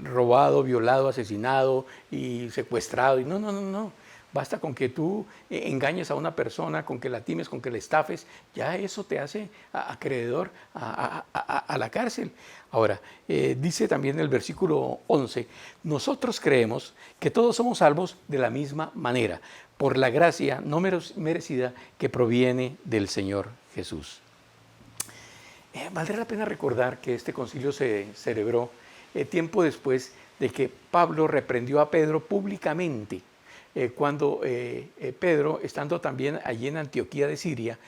robado, violado, asesinado y secuestrado. Y no. Basta con que tú engañes a una persona, con que la times, con que la estafes, ya eso te hace acreedor a la cárcel. Ahora, dice también el versículo 11, nosotros creemos que todos somos salvos de la misma manera, por la gracia no merecida que proviene del Señor Jesús. Valdrá la pena recordar que este concilio se celebró tiempo después de que Pablo reprendió a Pedro públicamente, cuando Pedro, estando también allí en Antioquía de Siria,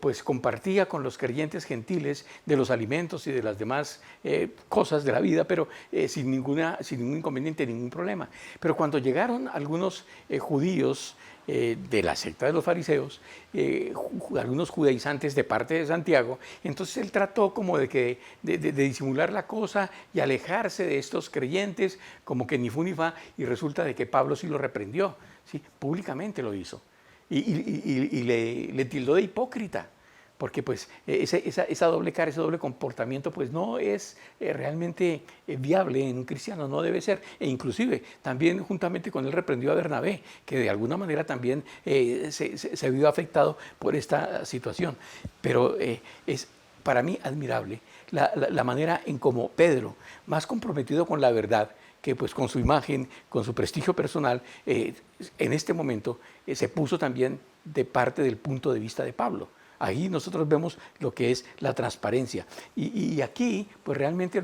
pues compartía con los creyentes gentiles de los alimentos y de las demás cosas de la vida, pero sin ningún inconveniente, ningún problema. Pero cuando llegaron algunos judíos de la secta de los fariseos, algunos judaizantes de parte de Santiago, entonces él trató como de disimular la cosa y alejarse de estos creyentes, como que ni fu ni fa, y resulta de que Pablo sí lo reprendió, ¿sí? Públicamente lo hizo, y le tildó de hipócrita, porque pues esa doble cara, ese doble comportamiento pues no es realmente viable en un cristiano, no debe ser. E inclusive también juntamente con él reprendió a Bernabé, que de alguna manera también se vio afectado por esta situación. Pero es para mí admirable la manera en cómo Pedro, más comprometido con la verdad que pues con su imagen, con su prestigio personal, en este momento se puso también de parte del punto de vista de Pablo. Ahí nosotros vemos lo que es la transparencia. Y aquí, pues realmente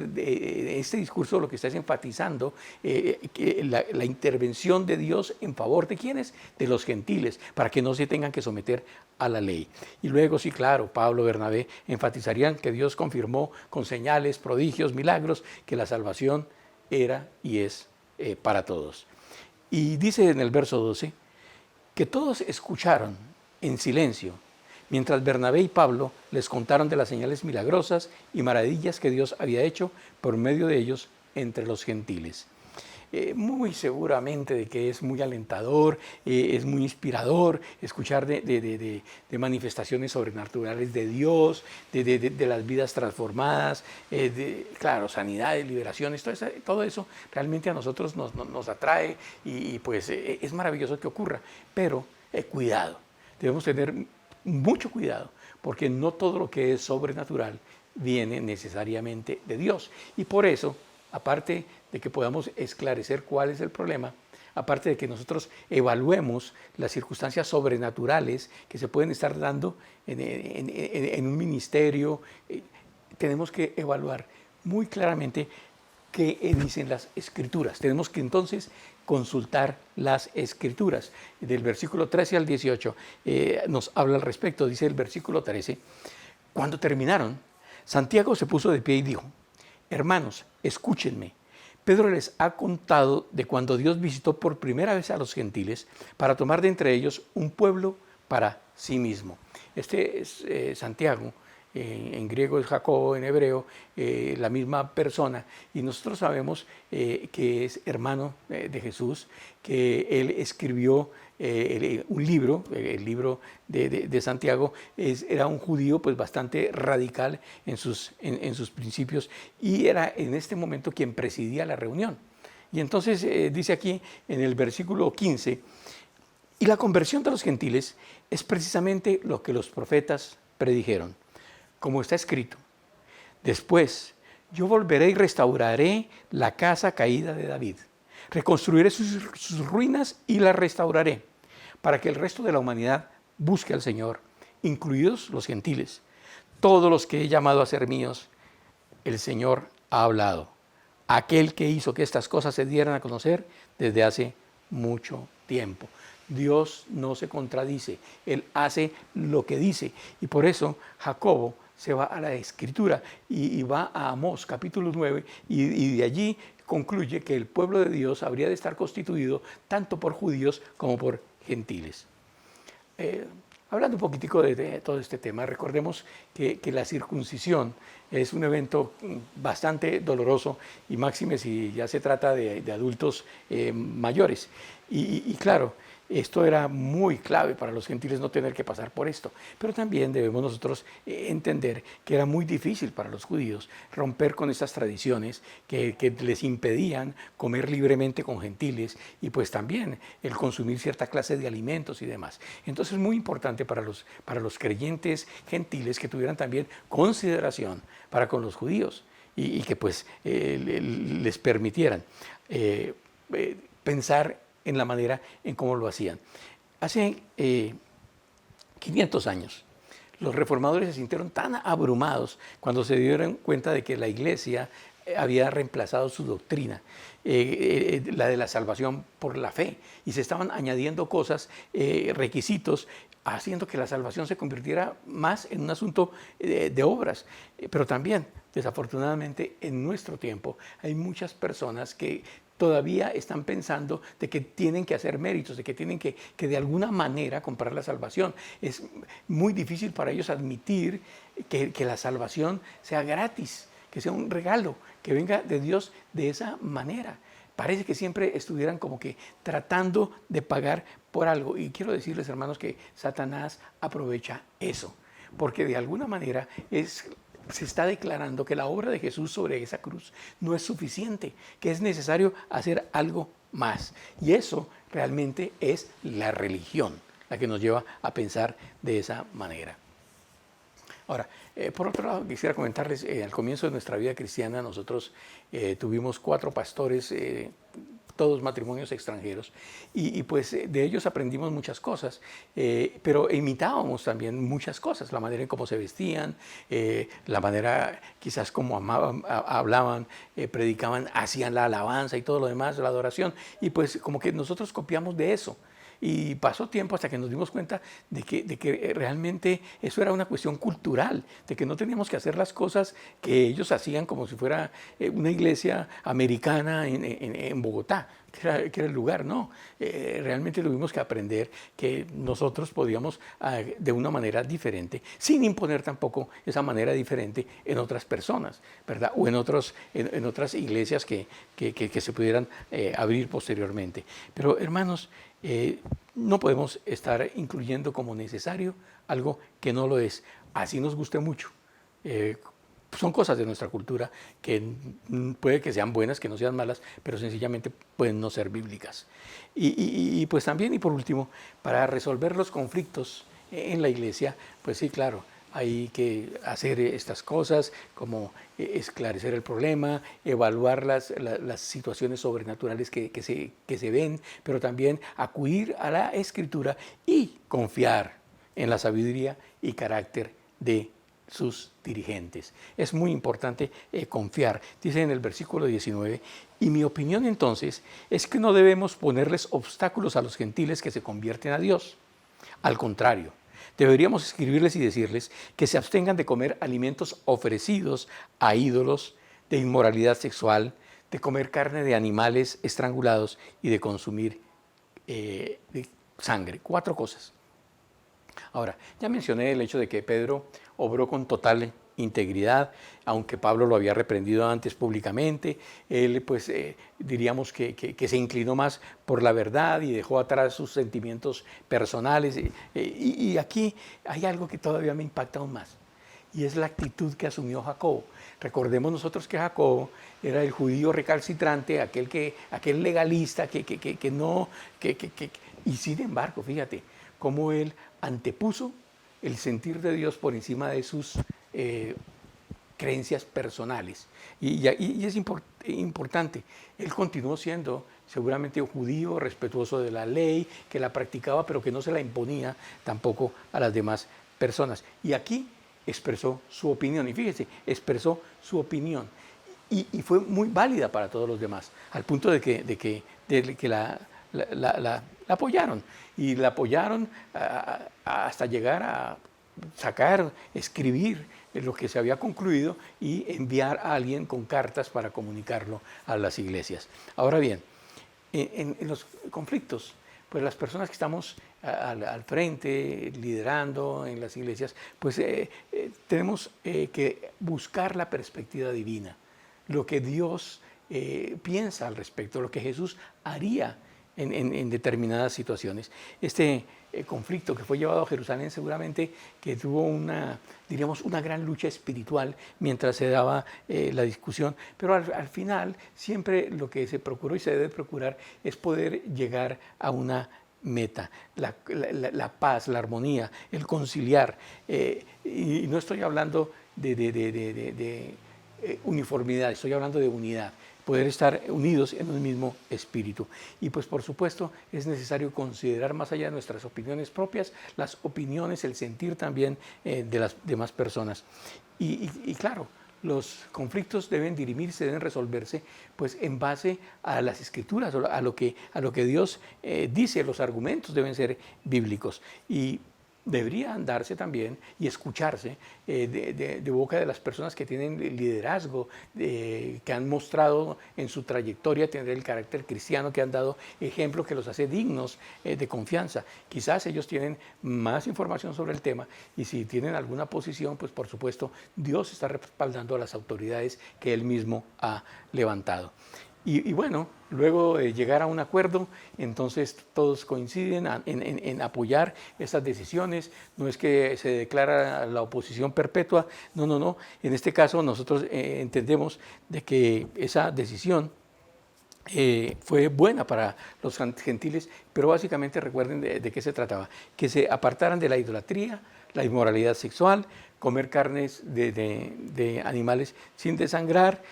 este discurso lo que está es enfatizando que la intervención de Dios en favor de ¿quiénes? De los gentiles, para que no se tengan que someter a la ley. Y luego, sí, claro, Pablo, Bernabé enfatizarían que Dios confirmó con señales, prodigios, milagros, que la salvación era y es para todos. Y dice en el verso 12, que todos escucharon en silencio, mientras Bernabé y Pablo les contaron de las señales milagrosas y maravillas que Dios había hecho por medio de ellos entre los gentiles. Muy seguramente de que es muy alentador, es muy inspirador escuchar de manifestaciones sobrenaturales de Dios, de las vidas transformadas, claro, sanidades, liberaciones, todo eso realmente a nosotros nos atrae y pues es maravilloso que ocurra, pero cuidado, debemos tener mucho cuidado, porque no todo lo que es sobrenatural viene necesariamente de Dios. Y por eso, aparte de que podamos esclarecer cuál es el problema, aparte de que nosotros evaluemos las circunstancias sobrenaturales que se pueden estar dando en un ministerio, tenemos que evaluar muy claramente qué dicen las Escrituras. Tenemos que entonces consultar las Escrituras. Del versículo 13 al 18 nos habla al respecto. Dice el versículo 13, cuando terminaron, Santiago se puso de pie y dijo, hermanos, escúchenme. Pedro les ha contado de cuando Dios visitó por primera vez a los gentiles para tomar de entre ellos un pueblo para sí mismo. Este es Santiago. En griego es Jacobo, en hebreo la misma persona, y nosotros sabemos que es hermano de Jesús, que él escribió un libro, el libro de Santiago. Era un judío pues bastante radical en sus principios, y era en este momento quien presidía la reunión. Y entonces dice aquí en el versículo 15, y la conversión de los gentiles es precisamente lo que los profetas predijeron, como está escrito, después yo volveré y restauraré la casa caída de David, reconstruiré sus ruinas y las restauraré, para que el resto de la humanidad busque al Señor, incluidos los gentiles. Todos los que he llamado a ser míos, el Señor ha hablado, aquel que hizo que estas cosas se dieran a conocer desde hace mucho tiempo. Dios no se contradice, Él hace lo que dice, y por eso Jacobo se va a la Escritura y va a Amós capítulo 9 y de allí concluye que el pueblo de Dios habría de estar constituido tanto por judíos como por gentiles. Hablando un poquitico de todo este tema, recordemos que la circuncisión es un evento bastante doloroso y máxime si ya se trata de adultos mayores. Y claro, esto era muy clave para los gentiles no tener que pasar por esto. Pero también debemos nosotros entender que era muy difícil para los judíos romper con estas tradiciones que les impedían comer libremente con gentiles y pues también el consumir cierta clase de alimentos y demás. Entonces es muy importante para los creyentes gentiles que tuvieran también consideración para con los judíos y que pues les permitieran pensar en la manera en cómo lo hacían. Hace 500 años, los reformadores se sintieron tan abrumados cuando se dieron cuenta de que la Iglesia había reemplazado su doctrina, la de la salvación por la fe, y se estaban añadiendo cosas, requisitos, haciendo que la salvación se convirtiera más en un asunto de obras. Pero también, desafortunadamente, en nuestro tiempo hay muchas personas que todavía están pensando de que tienen que hacer méritos, de que tienen que de alguna manera comprar la salvación. Es muy difícil para ellos admitir que la salvación sea gratis, que sea un regalo, que venga de Dios de esa manera. Parece que siempre estuvieran como que tratando de pagar por algo. Y quiero decirles, hermanos, que Satanás aprovecha eso, porque de alguna manera se está declarando que la obra de Jesús sobre esa cruz no es suficiente, que es necesario hacer algo más. Y eso realmente es la religión, la que nos lleva a pensar de esa manera. Ahora, por otro lado, quisiera comentarles, al comienzo de nuestra vida cristiana, nosotros tuvimos 4 pastores, todos matrimonios extranjeros, y pues de ellos aprendimos muchas cosas, pero imitábamos también muchas cosas, la manera en cómo se vestían, la manera quizás como hablaban, predicaban, hacían la alabanza y todo lo demás, la adoración, y pues como que nosotros copiamos de eso. Y pasó tiempo hasta que nos dimos cuenta de que realmente eso era una cuestión cultural, de que no teníamos que hacer las cosas que ellos hacían como si fuera una iglesia americana en Bogotá, que era el lugar. No, realmente tuvimos que aprender que nosotros podíamos de una manera diferente, sin imponer tampoco esa manera diferente en otras personas, ¿verdad? O en otras iglesias que se pudieran abrir posteriormente. Pero hermanos, no podemos estar incluyendo como necesario algo que no lo es, así nos guste mucho. Son cosas de nuestra cultura que puede que sean buenas, que no sean malas, pero sencillamente pueden no ser bíblicas. Y pues también, y por último, para resolver los conflictos en la iglesia, pues sí, claro, hay que hacer estas cosas como esclarecer el problema, evaluar las situaciones sobrenaturales que se ven, pero también acudir a la Escritura y confiar en la sabiduría y carácter de sus dirigentes. Es muy importante confiar. Dice en el versículo 19, y mi opinión entonces es que no debemos ponerles obstáculos a los gentiles que se convierten a Dios. Al contrario, deberíamos escribirles y decirles que se abstengan de comer alimentos ofrecidos a ídolos, de inmoralidad sexual, de comer carne de animales estrangulados y de consumir de sangre. 4 cosas. Ahora, ya mencioné el hecho de que Pedro obró con total integridad, aunque Pablo lo había reprendido antes públicamente. Él pues diríamos que se inclinó más por la verdad y dejó atrás sus sentimientos personales, y aquí hay algo que todavía me impacta aún más, y es la actitud que asumió Jacobo. Recordemos nosotros que Jacobo era el judío recalcitrante, aquel legalista y sin embargo, fíjate cómo él antepuso el sentir de Dios por encima de sus creencias personales. Y es importante, él continuó siendo seguramente un judío respetuoso de la ley, que la practicaba, pero que no se la imponía tampoco a las demás personas. Y aquí expresó su opinión, y fíjese, expresó su opinión, y fue muy válida para todos los demás, al punto de que la apoyaron, hasta llegar a escribir lo que se había concluido y enviar a alguien con cartas para comunicarlo a las iglesias. Ahora bien, en los conflictos, pues las personas que estamos al frente, liderando en las iglesias, pues tenemos que buscar la perspectiva divina, lo que Dios piensa al respecto, lo que Jesús haría en determinadas situaciones. Este conflicto que fue llevado a Jerusalén seguramente que tuvo una gran lucha espiritual mientras se daba la discusión, pero al final siempre lo que se procuró y se debe procurar es poder llegar a una meta, la paz, la armonía, el conciliar. Y no estoy hablando de uniformidad, estoy hablando de unidad, poder estar unidos en un mismo espíritu. Y pues por supuesto es necesario considerar más allá de nuestras opiniones propias, las opiniones, el sentir también de las demás personas. Y claro, los conflictos deben dirimirse, deben resolverse pues en base a las escrituras, a lo que Dios dice. Los argumentos deben ser bíblicos y deberían darse también y escucharse de boca de las personas que tienen liderazgo, que han mostrado en su trayectoria tener el carácter cristiano, que han dado ejemplo que los hace dignos de confianza. Quizás ellos tienen más información sobre el tema y si tienen alguna posición, pues por supuesto Dios está respaldando a las autoridades que Él mismo ha levantado. Y bueno, luego de llegar a un acuerdo, entonces todos coinciden en apoyar esas decisiones. No es que se declara la oposición perpetua, no. En este caso nosotros entendemos de que esa decisión fue buena para los gentiles, pero básicamente recuerden de qué se trataba, que se apartaran de la idolatría, la inmoralidad sexual, comer carnes de animales sin desangrar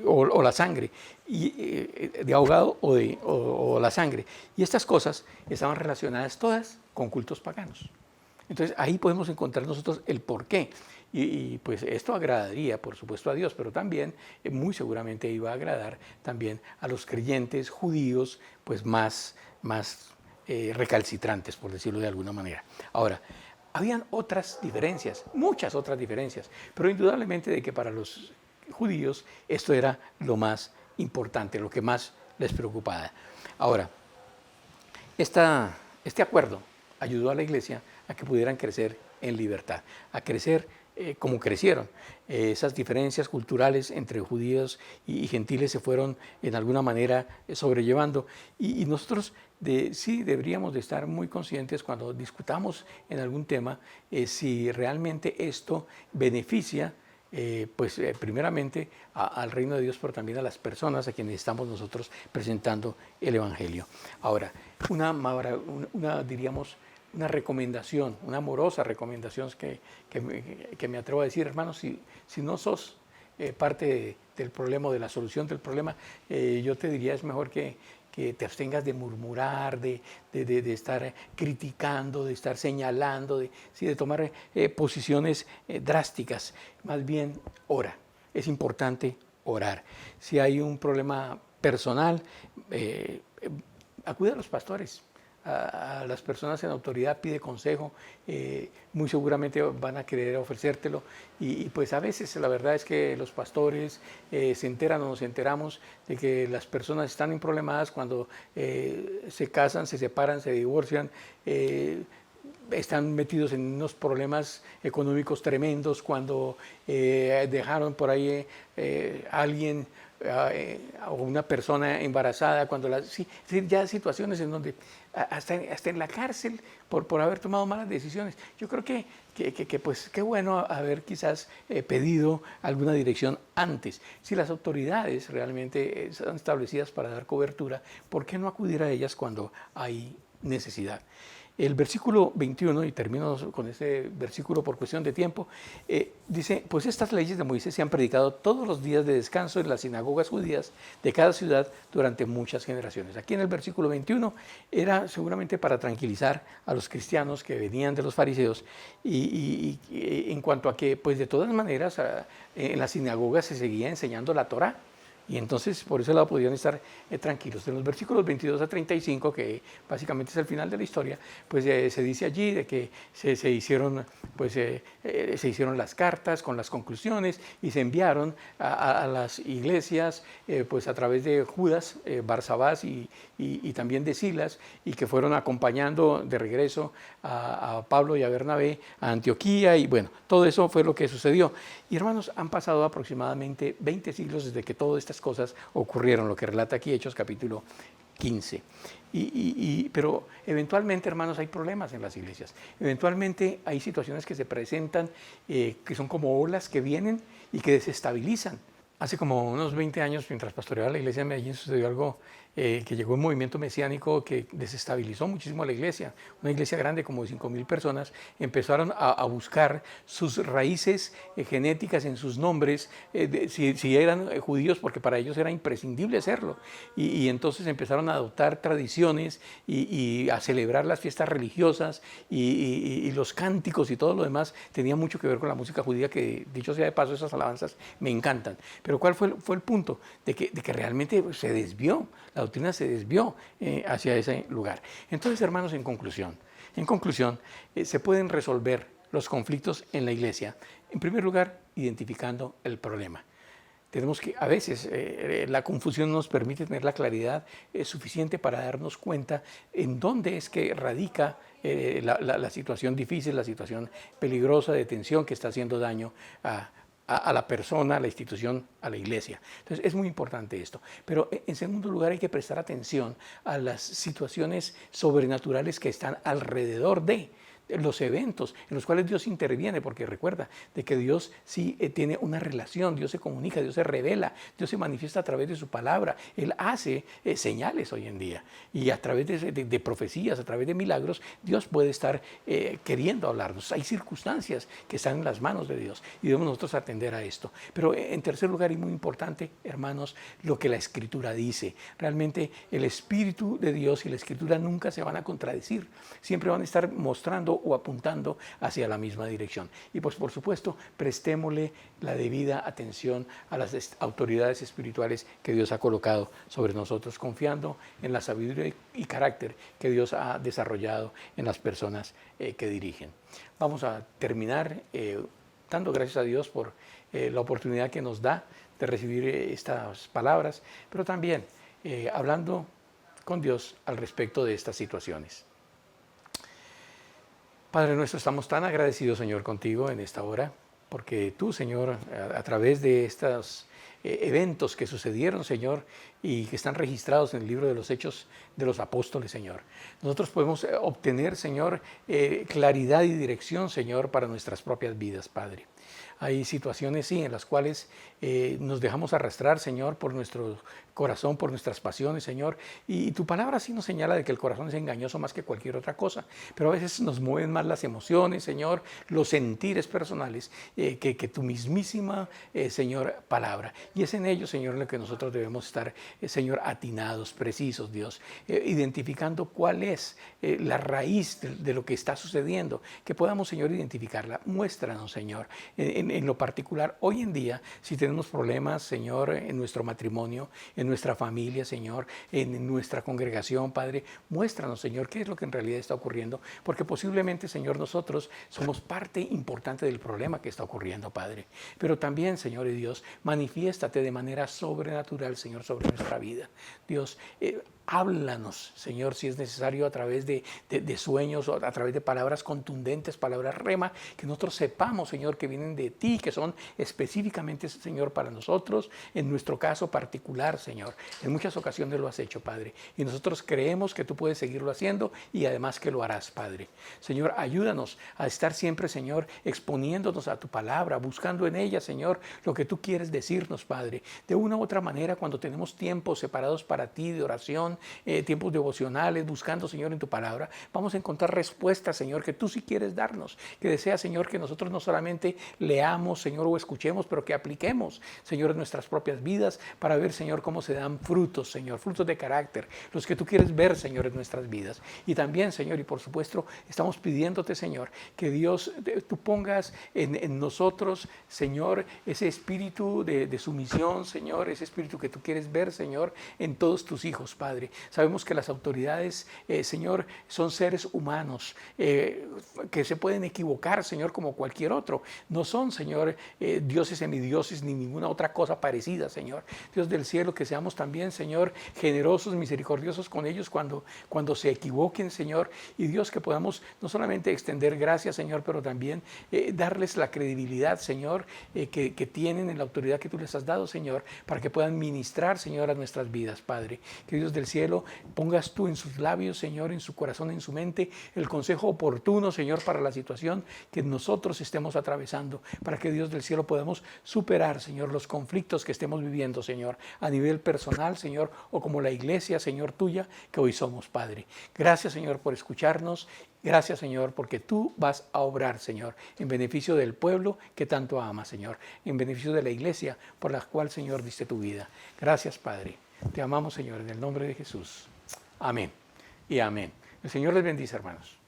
o la sangre, de ahogado o la sangre. Y estas cosas estaban relacionadas todas con cultos paganos. Entonces ahí podemos encontrar nosotros el porqué. Y pues esto agradaría, por supuesto, a Dios, pero también muy seguramente iba a agradar también a los creyentes judíos, pues más recalcitrantes, por decirlo de alguna manera. Ahora, habían otras diferencias, muchas otras diferencias, pero indudablemente de que para los judíos esto era lo más importante, lo que más les preocupaba. Ahora, este acuerdo ayudó a la iglesia a que pudieran crecer en libertad, a crecer como crecieron. Esas diferencias culturales entre judíos y gentiles se fueron en alguna manera sobrellevando y nosotros sí deberíamos de estar muy conscientes cuando discutamos en algún tema si realmente esto beneficia primeramente al reino de Dios, pero también a las personas a quienes estamos nosotros presentando el Evangelio. Ahora, diríamos, una recomendación, una amorosa recomendación que me atrevo a decir, hermanos, si no sos parte del problema o de la solución del problema, yo te diría es mejor que te abstengas de murmurar, de estar criticando, de estar señalando, de tomar posiciones drásticas. Más bien, ora. Es importante orar. Si hay un problema personal, acude a los pastores, a las personas en autoridad, pide consejo, muy seguramente van a querer ofrecértelo y pues a veces la verdad es que los pastores se enteran o nos enteramos de que las personas están emproblemadas cuando se casan, se separan, se divorcian, están metidos en unos problemas económicos tremendos, cuando dejaron por ahí a alguien o una persona embarazada, cuando ya situaciones en donde hasta en la cárcel por haber tomado malas decisiones. Yo creo que pues qué bueno haber quizás pedido alguna dirección antes. Si las autoridades realmente están establecidas para dar cobertura, ¿por qué no acudir a ellas cuando hay necesidad? El versículo 21, y termino con este versículo por cuestión de tiempo, dice, pues estas leyes de Moisés se han predicado todos los días de descanso en las sinagogas judías de cada ciudad durante muchas generaciones. Aquí en el versículo 21 era seguramente para tranquilizar a los cristianos que venían de los fariseos y en cuanto a que, pues de todas maneras, en las sinagogas se seguía enseñando la Torá. Y entonces por ese lado podían estar tranquilos. En los versículos 22 a 35, que básicamente es el final de la historia, pues se dice allí de que se hicieron las cartas con las conclusiones y se enviaron a las iglesias pues a través de Judas, Barsabás y también de Silas, y que fueron acompañando de regreso a Pablo y a Bernabé a Antioquía, y bueno, todo eso fue lo que sucedió. Y hermanos, han pasado aproximadamente 20 siglos desde que todas estas cosas ocurrieron, lo que relata aquí Hechos capítulo 15. Pero eventualmente, hermanos, hay problemas en las iglesias. Eventualmente hay situaciones que se presentan, que son como olas que vienen y que desestabilizan. Hace como unos 20 años, mientras pastoreaba la iglesia de Medellín, sucedió algo que llegó un movimiento mesiánico que desestabilizó muchísimo a la iglesia. Una iglesia grande, como de 5,000 personas, empezaron a buscar sus raíces genéticas en sus nombres, si eran judíos, porque para ellos era imprescindible serlo. Y entonces empezaron a adoptar tradiciones y a celebrar las fiestas religiosas y los cánticos y todo lo demás tenía mucho que ver con la música judía, que dicho sea de paso, esas alabanzas me encantan. Pero ¿cuál fue el punto? De que realmente se desvió, la doctrina se desvió hacia ese lugar. Entonces, hermanos, en conclusión, se pueden resolver los conflictos en la iglesia, en primer lugar, identificando el problema. Tenemos que, a veces, la confusión nos permite tener la claridad suficiente para darnos cuenta en dónde es que radica la situación difícil, la situación peligrosa de tensión que está haciendo daño a la persona, a la institución, a la iglesia. Entonces es muy importante esto. Pero en segundo lugar hay que prestar atención a las situaciones sobrenaturales que están alrededor de los eventos en los cuales Dios interviene, porque recuerda de que Dios sí tiene una relación, Dios se comunica, Dios se revela, Dios se manifiesta a través de su palabra. Él hace señales hoy en día, y a través de profecías, a través de milagros, Dios puede estar queriendo hablarnos. Hay circunstancias que están en las manos de Dios y debemos nosotros atender a esto. Pero en tercer lugar, y muy importante, hermanos, lo que la Escritura dice. Realmente el Espíritu de Dios y la Escritura nunca se van a contradecir, siempre van a estar mostrando o apuntando hacia la misma dirección. Y pues por supuesto, prestémosle la debida atención a las autoridades espirituales que Dios ha colocado sobre nosotros, confiando en la sabiduría y carácter que Dios ha desarrollado en las personas que dirigen. Vamos a terminar dando gracias a Dios por la oportunidad que nos da de recibir estas palabras, pero también hablando con Dios al respecto de estas situaciones. Padre nuestro, estamos tan agradecidos, Señor, contigo en esta hora, porque tú, Señor, a través de estos eventos que sucedieron, Señor, y que están registrados en el libro de los Hechos de los Apóstoles, Señor, nosotros podemos obtener, Señor, claridad y dirección, Señor, para nuestras propias vidas, Padre. Hay situaciones, sí, en las cuales nos dejamos arrastrar, Señor, por nuestro corazón, por nuestras pasiones, Señor. Y tu palabra sí nos señala de que el corazón es engañoso más que cualquier otra cosa. Pero a veces nos mueven más las emociones, Señor, los sentires personales, que tu mismísima, Señor, palabra. Y es en ello, Señor, en lo que nosotros debemos estar, Señor, atinados, precisos, Dios, identificando cuál es la raíz de lo que está sucediendo. Que podamos, Señor, identificarla. Muéstranos, Señor, en lo particular, hoy en día, si tenemos problemas, Señor, en nuestro matrimonio, en nuestra familia, Señor, en nuestra congregación, Padre, muéstranos, Señor, qué es lo que en realidad está ocurriendo, porque posiblemente, Señor, nosotros somos parte importante del problema que está ocurriendo, Padre. Pero también, Señor y Dios, manifiéstate de manera sobrenatural, Señor, sobre nuestra vida. Dios, háblanos, Señor, si es necesario, a través de sueños, o a través de palabras contundentes, palabras rema, que nosotros sepamos, Señor, que vienen de ti, que son específicamente, Señor, para nosotros, en nuestro caso particular, Señor. En muchas ocasiones lo has hecho, Padre, y nosotros creemos que tú puedes seguirlo haciendo y además que lo harás, Padre. Señor, ayúdanos a estar siempre, Señor, exponiéndonos a tu palabra, buscando en ella, Señor, lo que tú quieres decirnos, Padre. De una u otra manera, cuando tenemos tiempos separados para ti de oración, oración, tiempos devocionales, buscando, Señor, en tu palabra, vamos a encontrar respuestas, Señor, que tú sí quieres darnos, que deseas, Señor, que nosotros no solamente leamos, Señor, o escuchemos, pero que apliquemos, Señor, en nuestras propias vidas para ver, Señor, cómo se dan frutos, Señor, frutos de carácter, los que tú quieres ver, Señor, en nuestras vidas. Y también, Señor, y por supuesto, estamos pidiéndote, Señor, que Dios, tú pongas en nosotros, Señor, ese espíritu de sumisión, Señor, ese espíritu que tú quieres ver, Señor, en todos tus hijos, Padre. Sabemos que las autoridades, Señor, son seres humanos que se pueden equivocar, Señor, como cualquier otro. No son, Señor, dioses semidioses ni ninguna otra cosa parecida, Señor. Dios del cielo, que seamos también, Señor, generosos, misericordiosos con ellos cuando se equivoquen, Señor. Y Dios, que podamos no solamente extender gracias, Señor, pero también darles la credibilidad, Señor, que tienen en la autoridad que tú les has dado, Señor, para que puedan ministrar, Señor, a nuestras vidas, Padre. Que Dios del cielo, pongas tú en sus labios, Señor, en su corazón, en su mente, el consejo oportuno, Señor, para la situación que nosotros estemos atravesando, para que Dios del cielo podamos superar, Señor, los conflictos que estemos viviendo, Señor, a nivel personal, Señor, o como la iglesia, Señor, tuya, que hoy somos, Padre. Gracias, Señor, por escucharnos. Gracias, Señor, porque tú vas a obrar, Señor, en beneficio del pueblo que tanto ama, Señor, en beneficio de la iglesia por la cual, Señor, diste tu vida. Gracias, Padre. Te amamos, Señor, en el nombre de Jesús. Amén y amén. El Señor les bendice, hermanos.